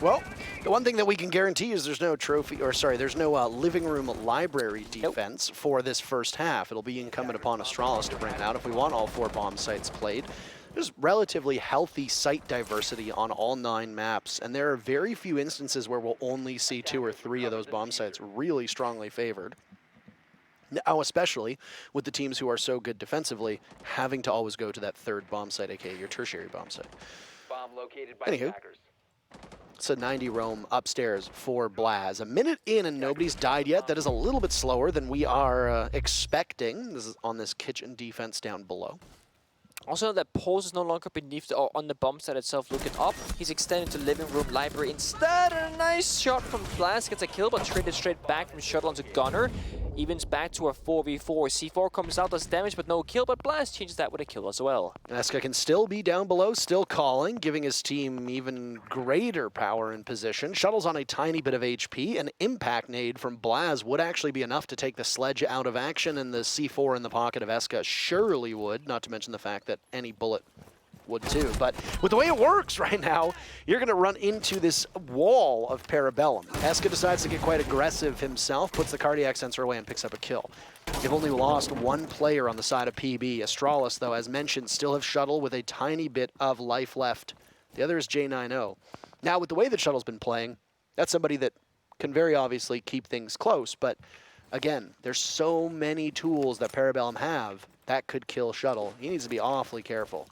Well, the one thing that we can guarantee is there's no there's no living room library defense for this first half. It'll be incumbent upon Astralis to bring it out if we want all 4 bomb sites played. There's relatively healthy site diversity on all 9 maps, and there are very few instances where we'll only see 2 or 3 of those bomb sites really strongly favored. Now, especially with the teams who are so good defensively, having to always go to that 3rd bomb site, aka your tertiary bomb site. Bomb located by Anywho, attackers. it's a 90 roam upstairs for Blaz. A minute in and nobody's died yet. That is a little bit slower than we are expecting. This is on this Kitchen defense down below. Also, that Pulse is no longer beneath the, or on the bomb site itself looking up. He's extended to living room library instead. And a nice shot from Blast, gets a kill, but traded straight back from Shuttle onto Gunner. evens back to a 4v4. C4 comes out, does damage, but no kill, but Blast changes that with a kill as well. Eska can still be down below, still calling, giving his team even greater power in position. Shuttle's on a tiny bit of HP. An impact nade from Blaz would actually be enough to take the sledge out of action, and the C4 in the pocket of Eska surely would, not to mention the fact that any bullet would too. But with the way it works right now, you're going to run into this wall of Parabellum. Eska decides to get quite aggressive himself, puts the cardiac sensor away and picks up a kill. They've only lost one player on the side of PB. Astralis, though, as mentioned, still have Shuttle with a tiny bit of life left. The other is J90. Now, with the way that Shuttle's been playing, that's somebody that can very obviously keep things close, but again, there's so many tools that Parabellum have that could kill Shuttle. He needs to be awfully careful.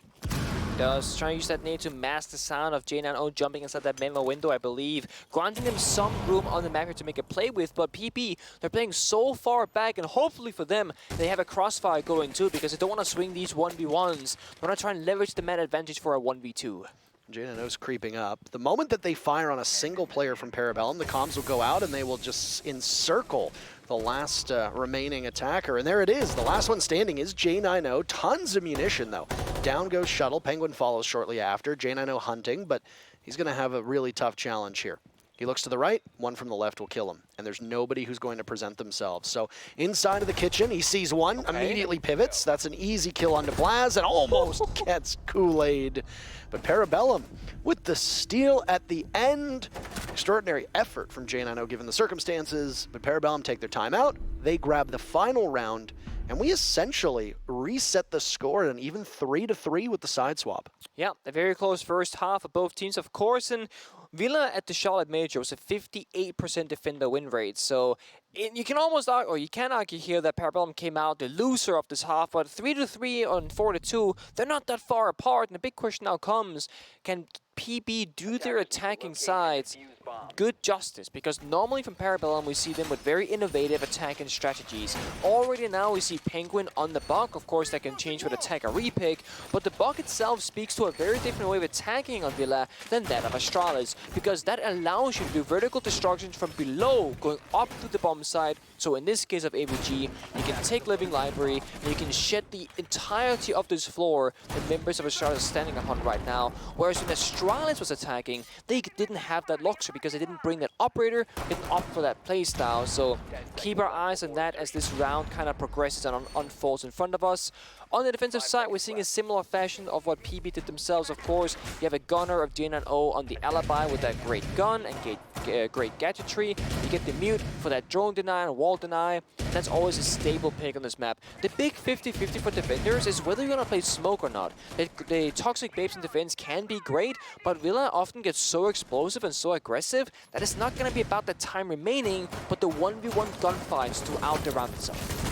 Does trying to use that nade to mask the sound of J90 jumping inside that manual window, I believe, granting them some room on the map to make a play with, but PP, they're playing so far back, and hopefully for them, they have a crossfire going too, because they don't want to swing these 1v1s. They want to try and leverage the man advantage for a 1v2. J90's creeping up. The moment that they fire on a single player from Parabellum, the comms will go out and they will just encircle the last remaining attacker. And there it is. The last one standing is J90. Tons of munition, though. Down goes Shuttle. Penguin follows shortly after. J90 hunting, but he's going to have a really tough challenge here. He looks to the right, one from the left will kill him. And there's nobody who's going to present themselves. So inside of the kitchen, he sees one, immediately pivots. That's an easy kill onto Blaz and almost gets Kool-Aid. But Parabellum with the steal at the end. Extraordinary effort from J90 given the circumstances. But Parabellum take their time out. They grab the final round. And we essentially reset the score at an even 3-3 with the side swap. Yeah, a very close first half of both teams, of course. And Villa at the Charlotte Major was a 58% defender win rate. So you can almost argue, or you can argue here that Parabellum came out the loser of this half. But 3-3 and 4-2, they're not that far apart. And the big question now comes, can PB do their attacking sides good justice? Because normally from Parabellum we see them with very innovative attacking strategies. Already now we see Penguin on the buck. Of course that can change with attack or repick, but the buck itself speaks to a very different way of attacking on Villa than that of Astralis, because that allows you to do vertical destruction from below going up to the bomb side. So in this case of AVG, you can take Living Library and you can shed the entirety of this floor the members of Astralis are standing upon right now. Whereas when Astralis was attacking, they didn't have that luxury because they didn't bring that operator, didn't opt for that playstyle. So keep our eyes on that as this round kind of progresses and unfolds in front of us. On the defensive side, we're seeing a similar fashion of what PB did themselves. Of course, you have a gunner of J90 on the alibi with that great gun and great gadgetry. You get the mute for that drone deny and wall deny. That's always a stable pick on this map. The big 50-50 for defenders is whether you're going to play smoke or not. The toxic babes in defense can be great, but Villa often gets so explosive and so aggressive that it's not going to be about the time remaining, but the 1v1 gunfights throughout the round itself.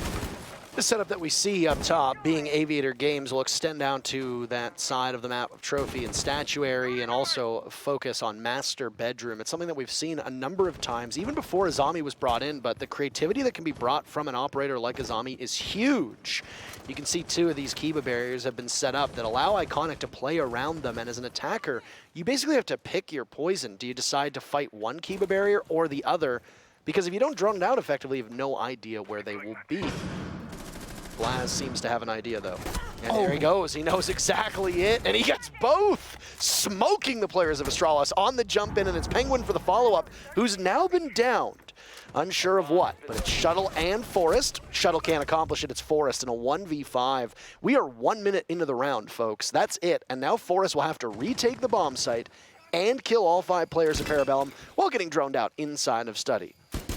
The setup that we see up top, being Aviator Games, will extend down to that side of the map of Trophy and Statuary, and also focus on Master Bedroom. It's something that we've seen a number of times, even before Azami was brought in, but the creativity that can be brought from an operator like Azami is huge. You can see 2 of these Kiba barriers have been set up that allow Iconic to play around them, and as an attacker, you basically have to pick your poison. Do you decide to fight one Kiba barrier or the other? Because if you don't drone it out effectively, you have no idea where they will be. Blaz seems to have an idea, though. And there he goes. He knows exactly it, and he gets both! Smoking the players of Astralis on the jump in, and it's Penguin for the follow-up, who's now been downed. Unsure of what, but it's Shuttle and Forest. Shuttle can't accomplish it. It's Forest in a 1v5. We are 1 minute into the round, folks. That's it. And now Forest will have to retake the bomb site and kill all 5 players of Parabellum while getting droned out inside of Study.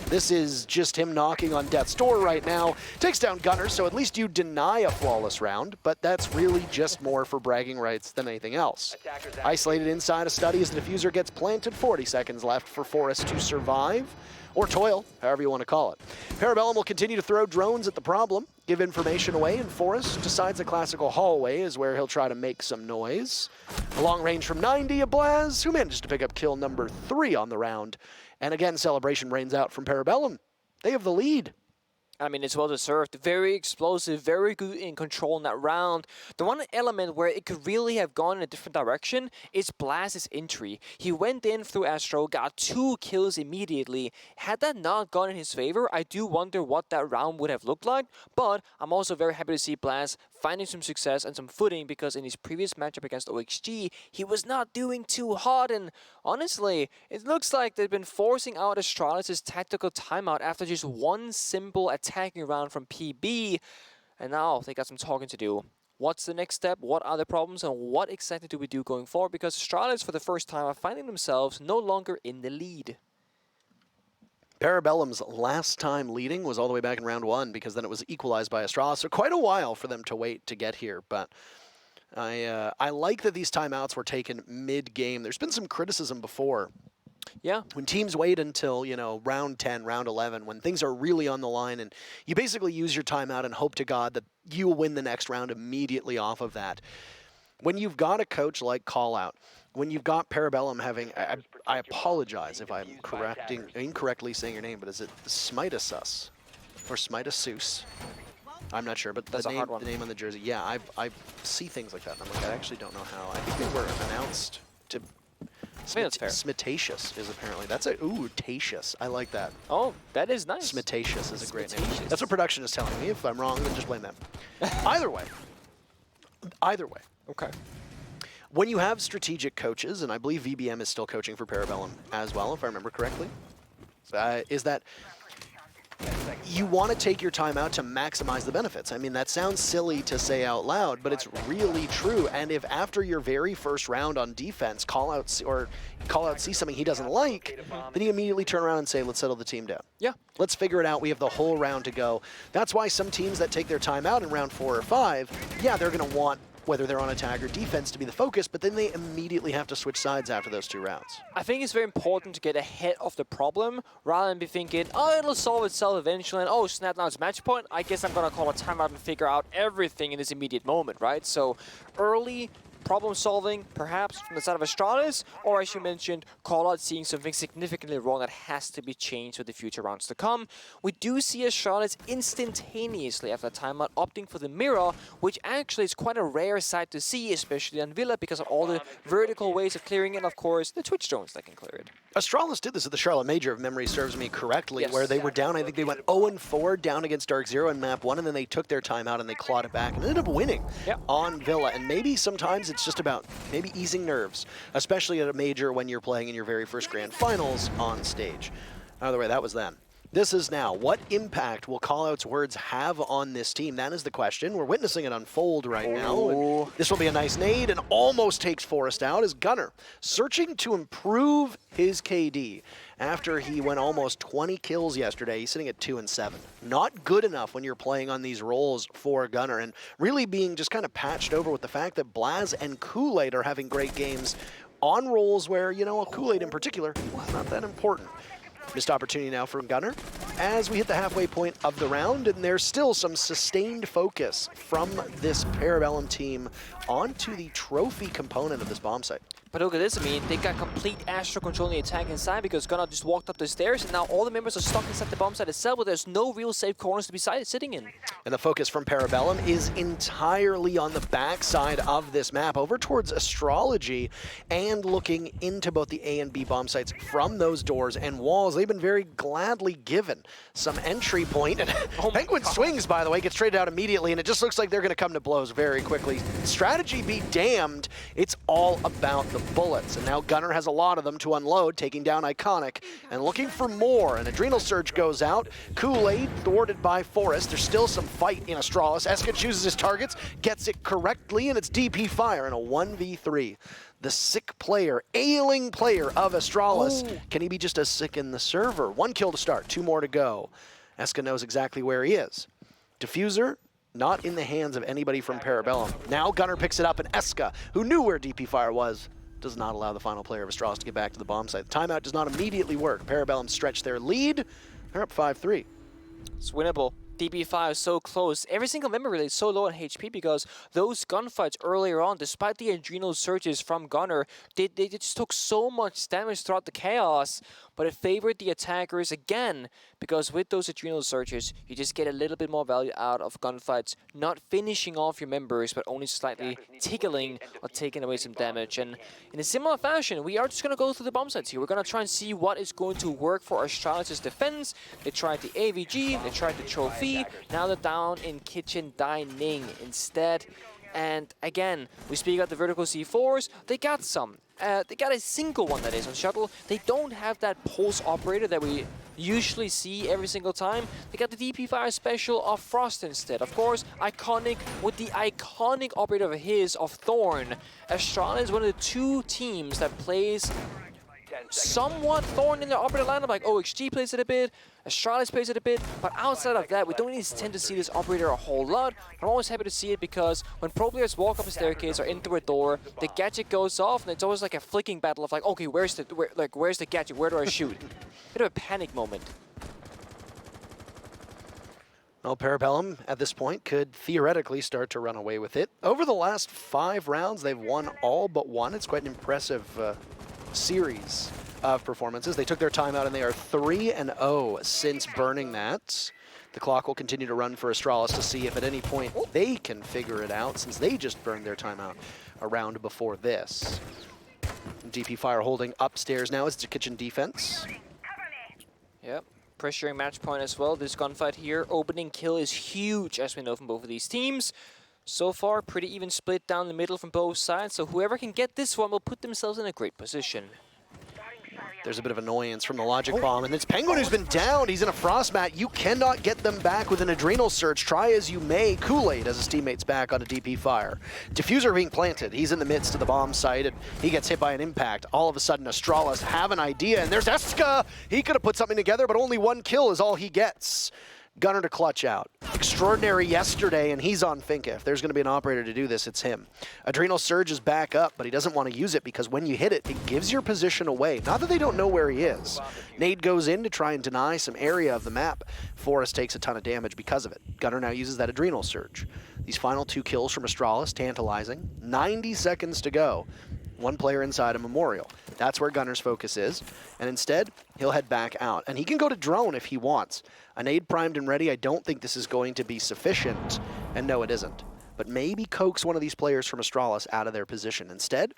This is just him knocking on death's door right now. Takes down Gunner, so at least you deny a flawless round, but that's really just more for bragging rights than anything else. Isolated inside a Study as the diffuser gets planted. 40 seconds left for Forest to survive, or toil, however you want to call it. Parabellum will continue to throw drones at the problem, give information away, and Forest decides a classical hallway is where he'll try to make some noise. A long range from 90, a Blaz, who manages to pick up kill number 3 on the round. And again, celebration rains out from Parabellum. They have the lead. I mean, it's well deserved. Very explosive, very good in controlling that round. The one element where it could really have gone in a different direction is Blaz's entry. He went in through Astro, got 2 kills immediately. Had that not gone in his favor, I do wonder what that round would have looked like. But I'm also very happy to see Blaz finding some success and some footing, because in his previous matchup against OXG, he was not doing too hot. And honestly, it looks like they've been forcing out Astralis' tactical timeout after just one simple attacking round from PB, and now they got some talking to do. What's the next step? What are the problems? And what exactly do we do going forward? Because Astralis, for the first time, are finding themselves no longer in the lead. Parabellum's last time leading was all the way back in round 1, because then it was equalized by Astralis. So quite a while for them to wait to get here, but I like that these timeouts were taken mid-game. There's been some criticism before. Yeah. When teams wait until, you know, round 10, round 11, when things are really on the line, and you basically use your timeout and hope to God that you will win the next round immediately off of that. When you've got a coach like Callout, when you've got Parabellum having, I apologize if I'm incorrectly saying your name, but is it Smitasus or Smitasus? I'm not sure, but the name on the jersey. Yeah, I see things like that, and I'm like, I actually don't know how. I think they were announced to. Smitacious is apparently. That's a Tacious. I like that. Oh, that is nice. Smitacious is a great name. That's what production is telling me. If I'm wrong, then just blame them. Either way. Okay. When you have strategic coaches, and I believe VBM is still coaching for Parabellum as well, if I remember correctly, is that you want to take your time out to maximize the benefits. I mean, that sounds silly to say out loud, but it's really true. And if after your very first round on defense, Callout sees something he doesn't like, then you immediately turn around and say, let's settle the team down. Yeah. Let's figure it out. We have the whole round to go. That's why some teams that take their time out in round 4 or 5, yeah, they're going to want, whether they're on attack or defense, to be the focus, but then they immediately have to switch sides after those 2 rounds. I think it's very important to get ahead of the problem rather than be thinking, oh, it'll solve itself eventually, and oh, snap, now it's match point. I guess I'm going to call a timeout and figure out everything in this immediate moment, right? So early problem solving, perhaps, from the side of Astralis, or as you mentioned, Callout seeing something significantly wrong that has to be changed for the future rounds to come. We do see Astralis instantaneously after timeout opting for the mirror, which actually is quite a rare sight to see, especially on Villa, because of all the vertical ways of clearing it, and of course, the Twitch drones that can clear it. Astralis did this at the Charlotte Major, if memory serves me correctly, where they were down, I think they went 0-4 down against Dark Zero in map 1, and then they took their timeout and they clawed it back and ended up winning on Villa. And maybe sometimes it's just about maybe easing nerves, especially at a major when you're playing in your very first grand finals on stage. Either way, that was then. This is now. What impact will Callout's words have on this team? That is the question. We're witnessing it unfold right now. This will be a nice nade and almost takes Forrest out as Gunnar searching to improve his KD. After he went almost 20 kills yesterday, he's sitting at 2-7. Not good enough when you're playing on these roles for Gunnar, and really being just kind of patched over with the fact that Blaz and Kool-Aid are having great games on roles where, you know, Kool-Aid in particular, not that important. Missed opportunity now from Gunnar as we hit the halfway point of the round, and there's still some sustained focus from this Parabellum team onto the trophy component of this bomb site. But look at this, I mean, they got complete Astro controlling the attack inside because Gunnar just walked up the stairs, and now all the members are stuck inside the bomb site itself, but there's no real safe corners to be sitting in. And the focus from Parabellum is entirely on the backside of this map, over towards Astrology, and looking into both the A and B bomb sites from those doors and walls. They've been very gladly given some entry point. And Penguin swings, by the way, gets traded out immediately, and it just looks like they're going to come to blows very quickly. Strategy be damned, it's all about the bullets, and now Gunnar has a lot of them to unload, taking down Iconic and looking for more. An Adrenal Surge goes out. Kool-Aid thwarted by Forrest. There's still some fight in Astralis. Eska chooses his targets, gets it correctly, and it's DP Fire in a 1v3. The sick player, ailing player of Astralis. Can he be just as sick in the server? 1 kill to start, 2 more to go. Eska knows exactly where he is. Diffuser, not in the hands of anybody from Parabellum. Now Gunnar picks it up, and Eska, who knew where DP Fire was, does not allow the final player of Astralis to get back to the bomb site. The timeout does not immediately work. Parabellum stretch their lead. They're up 5-3. It's winnable. DB5 is so close. Every single member really is so low on HP because those gunfights earlier on, despite the adrenal surges from Gunnar, they just took so much damage throughout the chaos. but it favored the attackers again, because with those adrenal surges, you just get a little bit more value out of gunfights, not finishing off your members, but only slightly tickling or taking away some damage. And in a similar fashion, we are just going to go through the bomb sites here. We're going to try and see what is going to work for Astralis' defense. They tried the AVG, they tried the trophy, now they're down in kitchen dining instead. And again, we speak about the vertical C4s, they got some. They got a single one that is on shuttle. They don't have that pulse operator that we usually see every single time. They got the DP Fire special of Frost instead. Of course, iconic with the iconic operator of his of Thorn. Astralis is one of the 2 teams that plays somewhat Thorn in their operator lineup, like OXG plays it a bit, Astralis plays it a bit, but outside of that, we don't really tend to see this operator a whole lot. I'm always happy to see it because when pro players walk up a staircase or in through a door, the gadget goes off, and it's always like a flicking battle of like, okay, where's the gadget? Where do I shoot? Bit of a panic moment. Well, Parabellum, at this point, could theoretically start to run away with it. Over the last 5 rounds, they've won all but one. It's quite an impressive series of performances. They took their timeout, and they are 3-0 since burning that. The clock will continue to run for Astralis to see if at any point they can figure it out, since they just burned their timeout a round before this. DP Fire holding upstairs now as it's a kitchen defense. Yep. Pressuring match point as well. This gunfight here, opening kill is huge, as we know from both of these teams. So far, pretty even split down the middle from both sides, so whoever can get this one will put themselves in a great position. There's a bit of annoyance from the Logic Bomb, and it's Penguin who's been down. He's in a frost mat. You cannot get them back with an Adrenal Surge. Try as you may. Kool-Aid has his teammates back on a DP Fire. Diffuser being planted. He's in the midst of the bomb site, and he gets hit by an impact. All of a sudden, Astralis have an idea, and there's Eska. He could have put something together, but only 1 kill is all he gets. Gunner to clutch out. Extraordinary yesterday, and he's on Finka. If there's going to be an operator to do this, it's him. Adrenal Surge is back up, but he doesn't want to use it because when you hit it, it gives your position away. Not that they don't know where he is. Nade goes in to try and deny some area of the map. Forrest takes a ton of damage because of it. Gunner now uses that Adrenal Surge. These final 2 kills from Astralis, tantalizing. 90 seconds to go. 1 player inside a Memorial. That's where Gunner's focus is. And instead, he'll head back out. And he can go to drone if he wants. A nade primed and ready. I don't think this is going to be sufficient. And no, it isn't. But maybe coax one of these players from Astralis out of their position. Instead,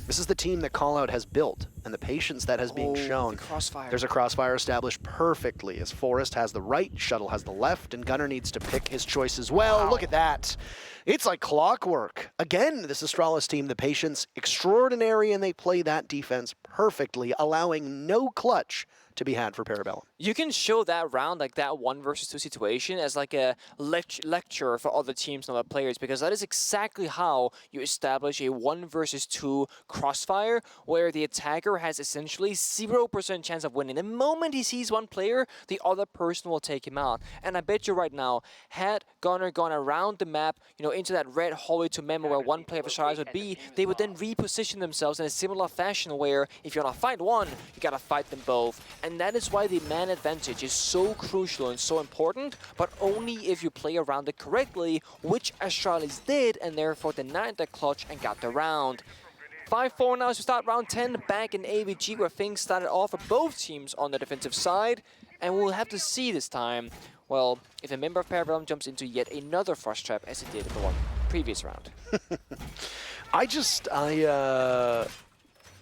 this is the team that Callout has built, and the patience that has been shown. The crossfire. There's a crossfire established perfectly as Forrest has the right, Shuttle has the left, and Gunner needs to pick his choice as well. Wow. Look at that. It's like clockwork. Again, this Astralis team, the patience extraordinary, and they play that defense perfectly, allowing no clutch to be had for Parabellum. You can show that round, like that 1 versus 2 situation, as like a lecture for other teams and other players, because that is exactly how you establish a 1 versus 2 crossfire, where the attacker has essentially 0% chance of winning. The moment he sees 1 player, the other person will take him out. And I bet you right now, had Gunner gone around the map, you know, into that red hallway to Memo where 1 player of Astralis would be, they would then reposition themselves in a similar fashion where if you want to fight 1, you got to fight them both. And that is why the man advantage is so crucial and so important, but only if you play around it correctly, which Astralis did, and therefore denied the clutch and got the round. 5-4 now as we start round 10, back in AVG where things started off for both teams on the defensive side, and we'll have to see this time, well, if a member of Parabellum jumps into yet another Frost Trap as he did in the one previous round.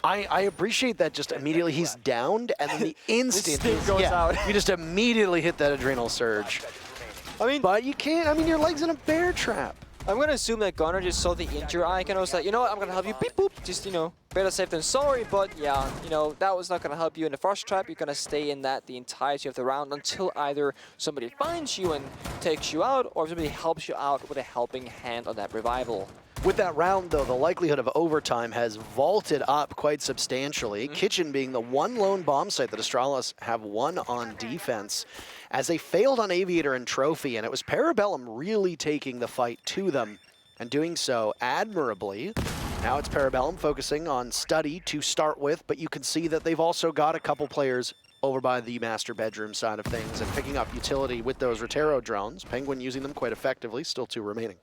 I appreciate that just immediately he's downed, and then the instant goes out. You just immediately hit that Adrenal Surge. I mean, but you can't, I mean, your leg's in a bear trap. I'm going to assume that Gunner just saw the injure icon and was like, you know what, I'm going to help you, beep boop. Just, you know, better safe than sorry, but yeah, you know, that was not going to help you in the Frost Trap. You're going to stay in that the entirety of the round until either somebody finds you and takes you out, or somebody helps you out with a helping hand on that revival. With that round, though, the likelihood of overtime has vaulted up quite substantially. Kitchen being the 1 lone bomb site that Astralis have won on defense, as they failed on Aviator and Trophy, and it was Parabellum really taking the fight to them, and doing so admirably. Now it's Parabellum focusing on study to start with, but you can see that they've also got a couple players over by the master bedroom side of things and picking up utility with those Rotero drones. Penguin using them quite effectively, still 2 remaining.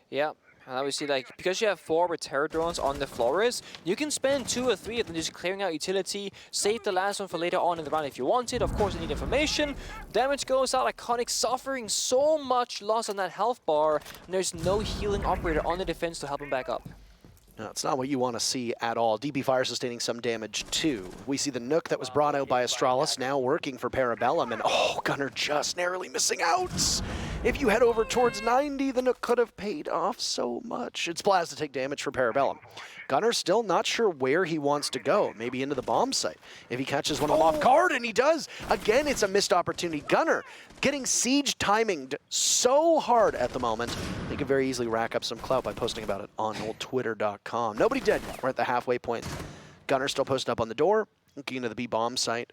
Yeah. And now we see, like, because you have 4 repair drones on the Flores, you can spend 2 or 3 of them just clearing out utility, save the last one for later on in the round if you want it. Of course, you need information. Damage goes out, Iconic suffering so much loss on that health bar, and there's no healing operator on the defense to help him back up. No, it's not what you want to see at all. DP Fire sustaining some damage too. We see the Nook that was brought out by Astralis now working for Parabellum, and oh, Gunnar just narrowly missing out. If you head over towards 90, the Nook could have paid off so much. It's Blaz to take damage for Parabellum. Gunnar still not sure where he wants to go, maybe into the bomb site. If he catches one of them off guard, and he does, again, it's a missed opportunity. Gunnar getting siege timinged so hard at the moment. They could very easily rack up some clout by posting about it on old twitter.com. Nobody dead yet. We're at the halfway point. Gunnar still posted up on the door, looking into the B bomb site.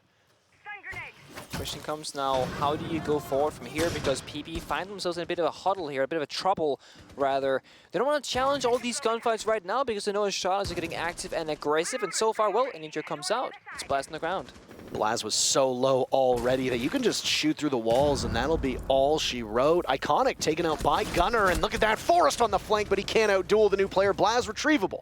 Question comes now, how do you go forward from here? Because PB find themselves in a bit of a huddle here, a bit of a trouble, rather. They don't want to challenge all these gunfights right now because they know Astralis are getting active and aggressive, and so far, well, an injury comes out. It's Blaz on the ground. Blaz was so low already that you can just shoot through the walls and that'll be all she wrote. Iconic taken out by Gunnar, and look at that, Forrest on the flank, but he can't outduel the new player. Blaz retrievable.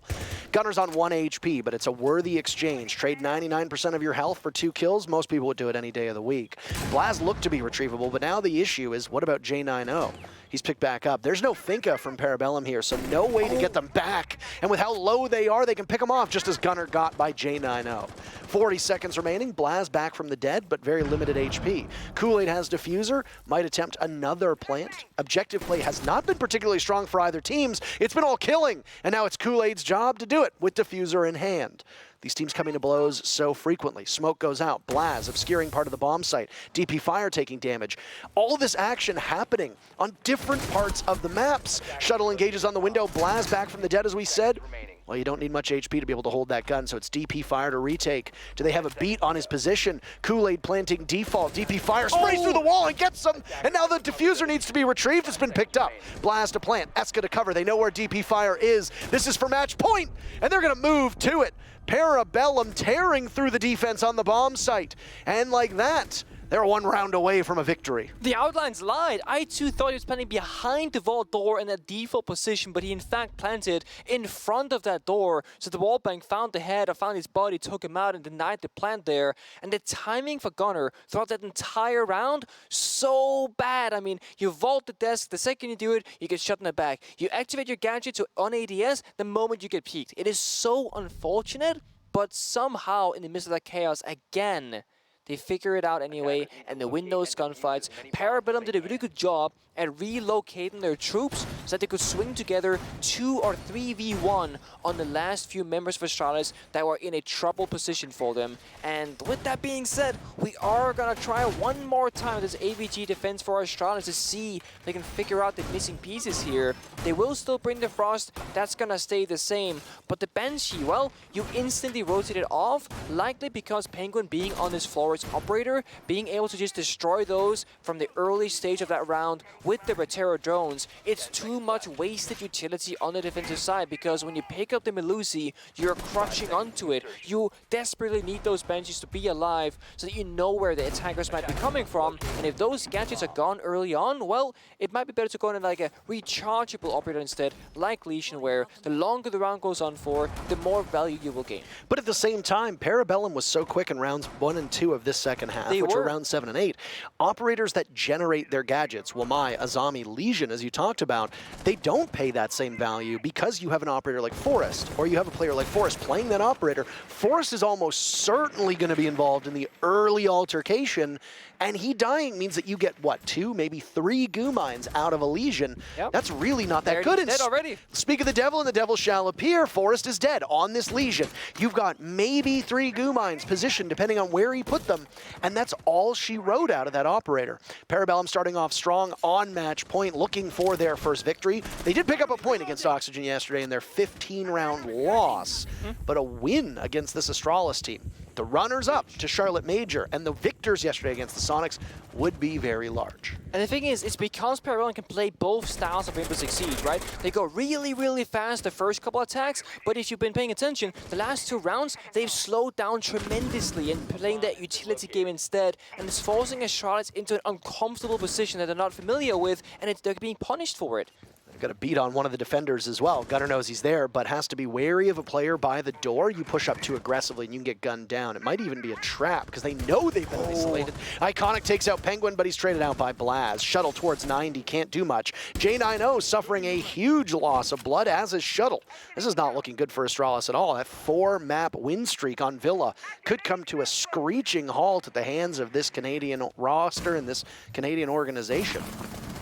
Gunner's on 1 HP, but it's a worthy exchange. Trade 99% of your health for 2 kills. Most people would do it any day of the week. Blaz looked to be retrievable, but now the issue is, what about J90? He's picked back up. There's no Finka from Parabellum here, so no way to get them back. And with how low they are, they can pick them off just as Gunnar got by J90. 40 seconds remaining. Blaz back from the dead, but very limited HP. Kool-Aid has Diffuser, might attempt another plant. Objective play has not been particularly strong for either teams. It's been all killing, and now it's Kool-Aid's job to do it with Diffuser in hand. These teams coming to blows so frequently. Smoke goes out. Blaz obscuring part of the bomb site. DP Fire taking damage. All this action happening on different parts of the maps. Shuttle engages on the window. Blaz back from the dead, as we said. Well, you don't need much HP to be able to hold that gun, so it's DP Fire to retake. Do they have a beat on his position? Kool-Aid planting default. DP Fire sprays through the wall and gets them, and now the diffuser needs to be retrieved. It's been picked up. Blaz to plant. Eska to cover. They know where DP Fire is. This is for match point, and they're going to move to it. Parabellum tearing through the defense on the bomb site. And like that, they're 1 round away from a victory. The outlines lied. I too thought he was planting behind the vault door in a default position, but he in fact planted in front of that door. So the wall bank found the head, or found his body, took him out and denied the plant there. And the timing for Gunnar throughout that entire round, so bad. I mean, you vault the desk, the second you do it, you get shot in the back. You activate your gadget on ADS the moment you get peeked. It is so unfortunate, but somehow in the midst of that chaos, again, they figure it out anyway, and they win those gunfights. Parabellum did a really good job at relocating their troops so that they could swing together 2 or 3v1 on the last few members of Astralis that were in a troubled position for them. And with that being said, we are gonna try one more time this AVG defense for Astralis to see if they can figure out the missing pieces here. They will still bring the Frost, that's gonna stay the same. But the Banshee, well, you instantly rotate it off, likely because Penguin being on this Flores operator, being able to just destroy those from the early stage of that round with the Retero drones, it's too much wasted utility on the defensive side, because when you pick up the Melusi, you're crushing onto it. You desperately need those Banshees to be alive so that you know where the attackers might be coming from, and if those gadgets are gone early on, well, it might be better to go in like a rechargeable operator instead, like Legion, where the longer the round goes on for, the more value you will gain. But at the same time, Parabellum was so quick in rounds 1 and 2 of this second half, which are rounds 7 and 8. Operators that generate their gadgets, Wamai, Azami, Legion, as you talked about, they don't pay that same value because you have an operator like Forrest, or you have a player like Forrest playing that operator. Forrest is almost certainly going to be involved in the early altercation, and he dying means that you get, what, 2, maybe 3 goo mines out of a Legion. Yep. That's really not that good. Dead already. Speak of the devil, and the devil shall appear. Forrest is dead on this Legion. You've got maybe 3 goo mines positioned, depending on where he put them, and that's all she wrote out of that operator. Parabellum starting off strong on match point, looking for their first victory. They did pick up a point against Oxygen yesterday in their 15-round loss, but a win against this Astralis team. The runners-up to Charlotte Major and the victors yesterday against the Sonics would be very large. And the thing is, it's because Parabellum can play both styles of Rainbow Six Siege, right? They go really, really fast the first couple attacks, but if you've been paying attention, the last 2 rounds, they've slowed down tremendously and playing that utility game instead, and it's forcing Astralis into an uncomfortable position that they're not familiar with, and they're being punished for it. Got a beat on one of the defenders as well. Gunner knows he's there, but has to be wary of a player by the door. You push up too aggressively and you can get gunned down. It might even be a trap because they know they've been isolated. Iconic takes out Penguin, but he's traded out by Blaz. Shuttle towards 90, can't do much. J90 suffering a huge loss of blood, as is Shuttle. This is not looking good for Astralis at all. That 4-map win streak on Villa could come to a screeching halt at the hands of this Canadian roster and this Canadian organization.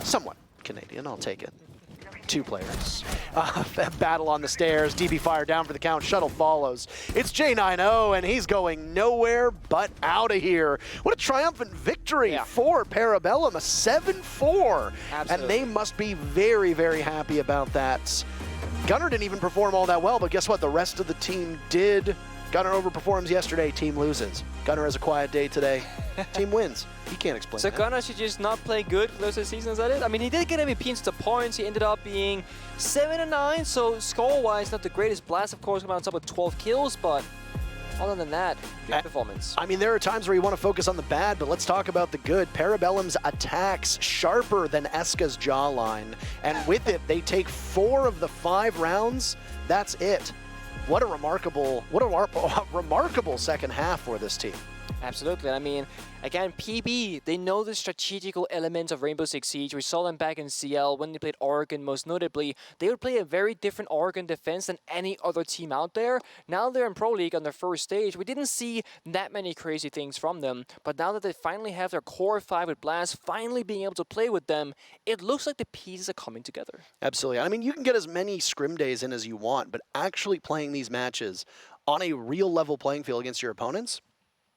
Somewhat Canadian, I'll take it. 2 players. Battle on the stairs. DB fire down for the count. Shuttle follows. It's J90, and he's going nowhere but out of here. What a triumphant victory for Parabellum. A 7-4. And they must be very, very happy about that. Gunner didn't even perform all that well, but guess what? The rest of the team did. Gunner overperforms yesterday. Team loses. Gunner has a quiet day today. Team wins. He can't explain So that. Gunner should just not play good for the rest of the season, is that it? I mean, he did get MVP into the points. He ended up being 7-9, so score-wise, not the greatest. Blast, of course, came out on top with 12 kills, but other than that, good performance. I mean, there are times where you want to focus on the bad, but let's talk about the good. Parabellum's attacks sharper than Eska's jawline, and with it, they take 4 of the 5 rounds. That's it. What a remarkable second half for this team. Absolutely. I mean, again, PB, they know the strategical elements of Rainbow Six Siege. We saw them back in CL when they played Oregon, most notably. They would play a very different Oregon defense than any other team out there. Now they're in Pro League on their first stage. We didn't see that many crazy things from them, but now that they finally have their core 5 with Blast, finally being able to play with them, it looks like the pieces are coming together. Absolutely. I mean, you can get as many scrim days in as you want, but actually playing these matches on a real level playing field against your opponents,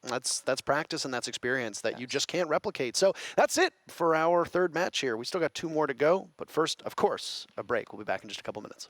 that's practice and that's experience that you just can't replicate. So that's it for our 3rd match here. We still got 2 more to go, but first, of course, a break. We'll be back in just a couple minutes.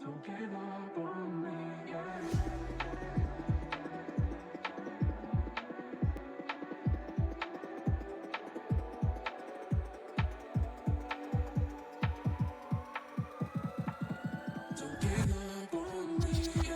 Don't give up on me, yeah. Don't give up on me, yeah.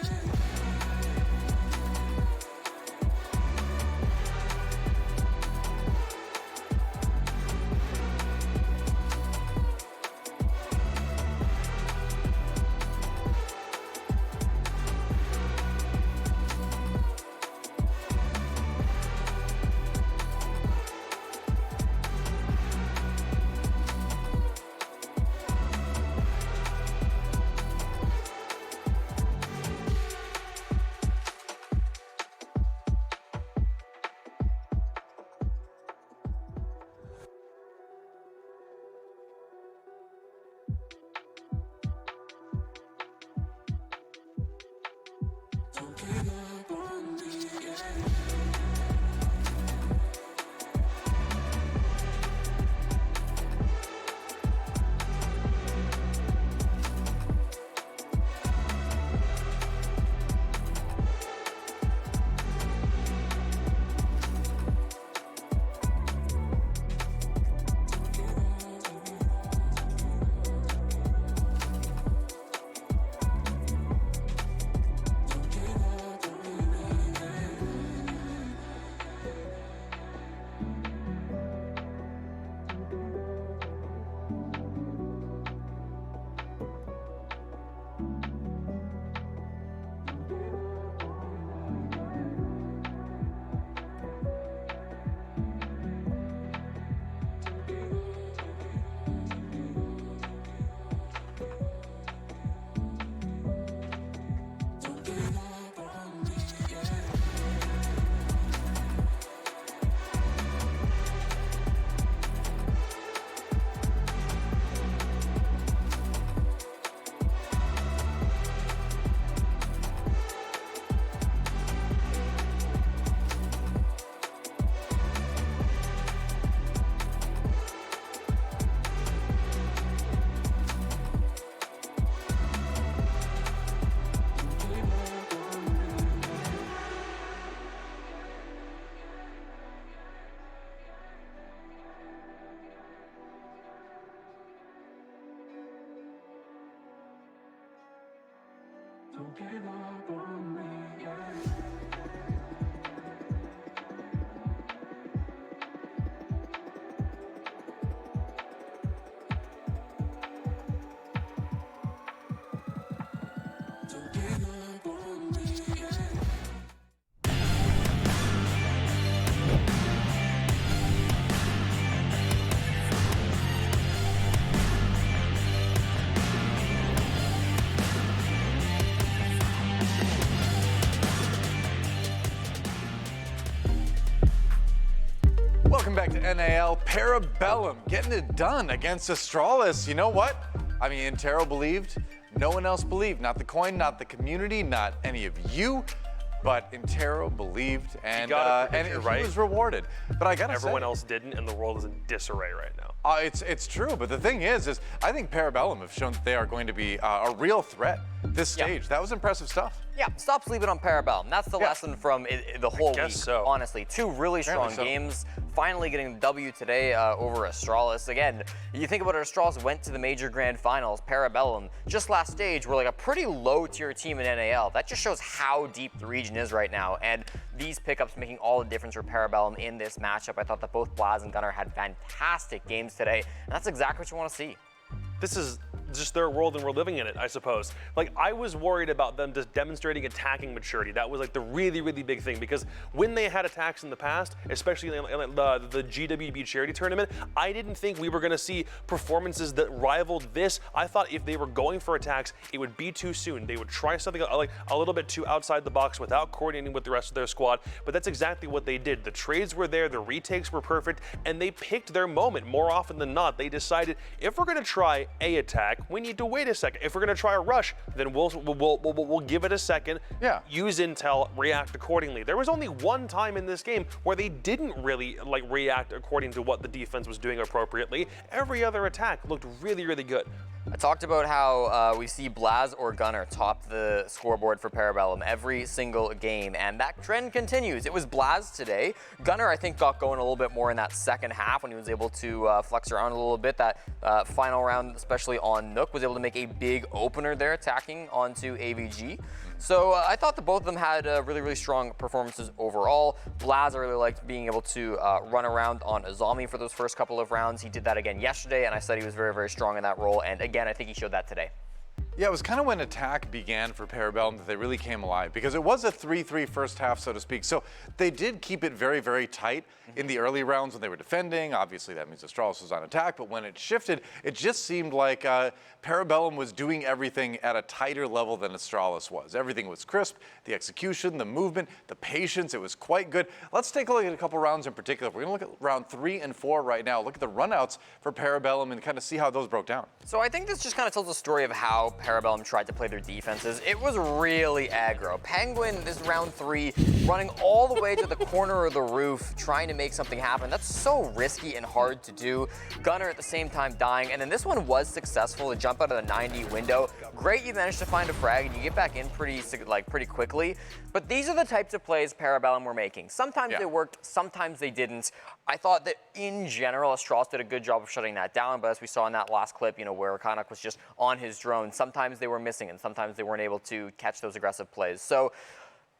Don't give up on me, yeah. Don't give up on me, yeah. Welcome back to NAL. Parabellum getting it done against Astralis. You know what? I mean, Intero believed. No one else believed. Not the coin, not the community, not any of you. But Intero believed, and he was rewarded. But I gotta say, everyone else didn't, and the world is in disarray right now. It's true, but the thing is I think Parabellum have shown that they are going to be a real threat this stage. That was impressive stuff. Yeah, stop sleeping on Parabellum. That's the lesson from the whole week, so. Honestly. Two really strong games. Finally getting the W today over Astralis. Again, you think about it, Astralis went to the major grand finals. Parabellum, just last stage, were like a pretty low tier team in NAL. That just shows how deep the region is right now. And these pickups making all the difference for Parabellum in this matchup. I thought that both Blaz and Gunnar had fantastic games today. And that's exactly what you want to see. This is just their world and we're living in it, I suppose. Like, I was worried about them just demonstrating attacking maturity. That was like the really, really big thing, because when they had attacks in the past, especially in the GWB charity tournament, I didn't think we were gonna see performances that rivaled this. I thought if they were going for attacks, it would be too soon. They would try something like a little bit too outside the box without coordinating with the rest of their squad, but that's exactly what they did. The trades were there, the retakes were perfect, and they picked their moment more often than not. They decided, if we're gonna try a attack, we need to wait a second. If we're gonna try a rush, then we'll give it a second. Yeah. Use intel, react accordingly. There was only one time in this game where they didn't really react according to what the defense was doing appropriately. Every other attack looked really, really good. I talked about how we see Blaz or Gunnar top the scoreboard for Parabellum every single game, and that trend continues. It was Blaz today. Gunnar, I think, got going a little bit more in that second half when he was able to flex around a little bit. That final round, especially on Nook, was able to make a big opener there, attacking onto AVG. So I thought that both of them had really, really strong performances overall. Blaz, I really liked being able to run around on Azami for those first couple of rounds. He did that again yesterday, and I said he was very, very strong in that role. And again, I think he showed that today. Yeah, it was kind of when attack began for Parabellum that they really came alive, because it was a 3-3 first half, so to speak. So they did keep it very, very tight in the early rounds when they were defending. Obviously, that means Astralis was on attack, but when it shifted, it just seemed like Parabellum was doing everything at a tighter level than Astralis was. Everything was crisp, the execution, the movement, the patience, it was quite good. Let's take a look at a couple rounds in particular. We're gonna look at round 3 and 4 right now. Look at the runouts for Parabellum and kind of see how those broke down. So I think this just kind of tells the story of how Parabellum tried to play their defenses. It was really aggro. Penguin, this round 3, running all the way to the corner of the roof, trying to make something happen. That's so risky and hard to do. Gunnar at the same time dying, and then this one was successful to jump out of the 90 window. Great, you managed to find a frag and you get back in pretty quickly. But these are the types of plays Parabellum were making. Sometimes they worked, sometimes they didn't. I thought that in general, Astralis did a good job of shutting that down, but as we saw in that last clip, where Kanak was just on his drone, sometimes they were missing and sometimes they weren't able to catch those aggressive plays. So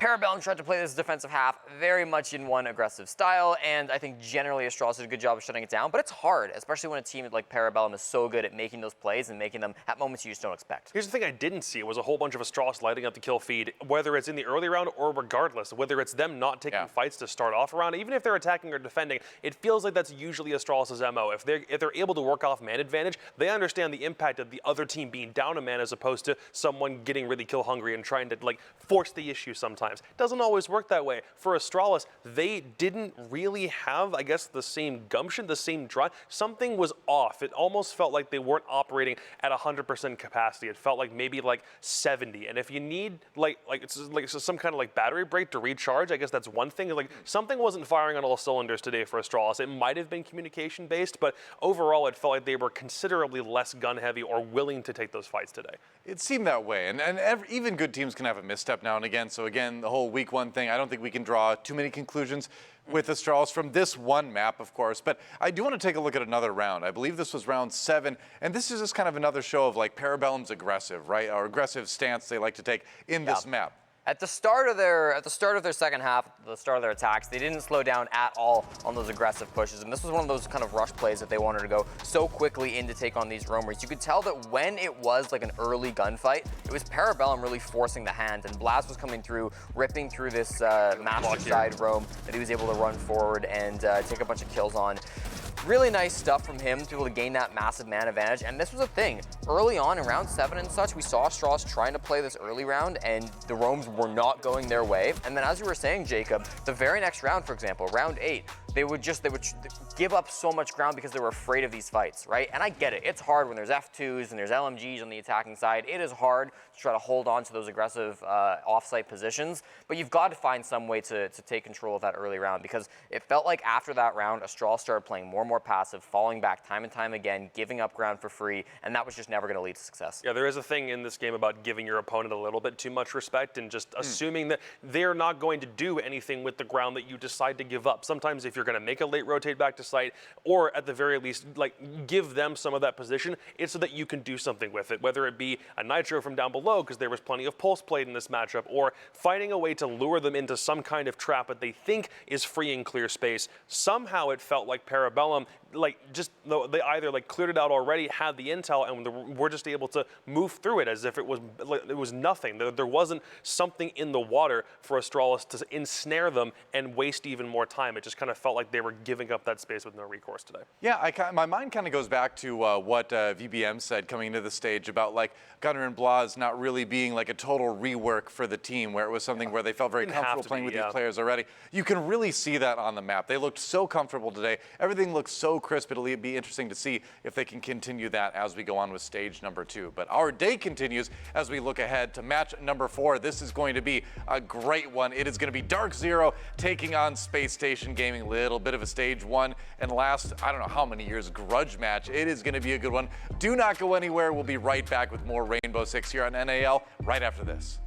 Parabellum tried to play this defensive half very much in one aggressive style, and I think generally Astralis did a good job of shutting it down, but it's hard, especially when a team like Parabellum is so good at making those plays and making them at moments you just don't expect. Here's the thing I didn't see was a whole bunch of Astralis lighting up the kill feed, whether it's in the early round or regardless, whether it's them not taking fights to start off a round, even if they're attacking or defending, it feels like that's usually Astralis' MO. If they're able to work off man advantage, they understand the impact of the other team being down a man as opposed to someone getting really kill hungry and trying to force the issue sometimes. Doesn't always work that way. For Astralis, they didn't really have, I guess, the same gumption, the same drive. Something was off. It almost felt like they weren't operating at 100% capacity. It felt like maybe 70. And if you need some kind of battery break to recharge, I guess that's one thing. Something wasn't firing on all cylinders today for Astralis. It might have been communication based, but overall it felt like they were considerably less gun heavy or willing to take those fights today. It seemed that way, and even good teams can have a misstep now and again. So again, the whole week 1 thing, I don't think we can draw too many conclusions with Astralis from this one map, of course. But I do want to take a look at another round. I believe this was round 7, and this is just kind of another show of like Parabellum's aggressive, right? Or aggressive stance they like to take in this map. At the start of their second half, the start of their attacks, they didn't slow down at all on those aggressive pushes, and this was one of those kind of rush plays that they wanted to go so quickly in to take on these roamers. You could tell that when it was like an early gunfight, it was Parabellum really forcing the hand, and Blaz was coming through, ripping through this master side roam that he was able to run forward and take a bunch of kills on. Really nice stuff from him to be able to gain that massive man advantage, and this was a thing. Early on in round 7 and such, we saw Astralis trying to play this early round, and the roams were not going their way. And then as you were saying, Jacob, the very next round, for example, round 8, they would give up so much ground because they were afraid of these fights, right? And I get it. It's hard when there's F2s and there's LMGs on the attacking side. It is hard to try to hold on to those aggressive off-site positions, but you've got to find some way to take control of that early round, because it felt like after that round, Astralis started playing more and more passive, falling back time and time again, giving up ground for free, and that was just never going to lead to success. Yeah, there is a thing in this game about giving your opponent a little bit too much respect and just assuming that they're not going to do anything with the ground that you decide to give up. Sometimes if you're going to make a late rotate back to site, or at the very least, like, give them some of that position, it's so that you can do something with it, whether it be a nitro from down below because there was plenty of pulse played in this matchup, or finding a way to lure them into some kind of trap that they think is free and clear space. Somehow it felt like Parabellum, they either cleared it out already, had the intel, and we're just able to move through it as if it was nothing. There wasn't something in the water for Astralis to ensnare them and waste even more time. It just kind of felt like they were giving up that space with no recourse today. Yeah, my mind kind of goes back to what VBM said coming into the stage about Gunnar and Blaz not really being a total rework for the team, where it was something where they felt very comfortable playing with these players already. You can really see that on the map. They looked so comfortable today. Everything looks so crisp. It'll be interesting to see if they can continue that as we go on with stage number 2. But our day continues as we look ahead to match number 4. This is going to be a great one. It is going to be Dark Zero taking on Space Station Gaming. Little bit of a stage 1 and last, I don't know how many years, grudge match. It is going to be a good one. Do not go anywhere. We'll be right back with more Rainbow Six here on NAL right after this.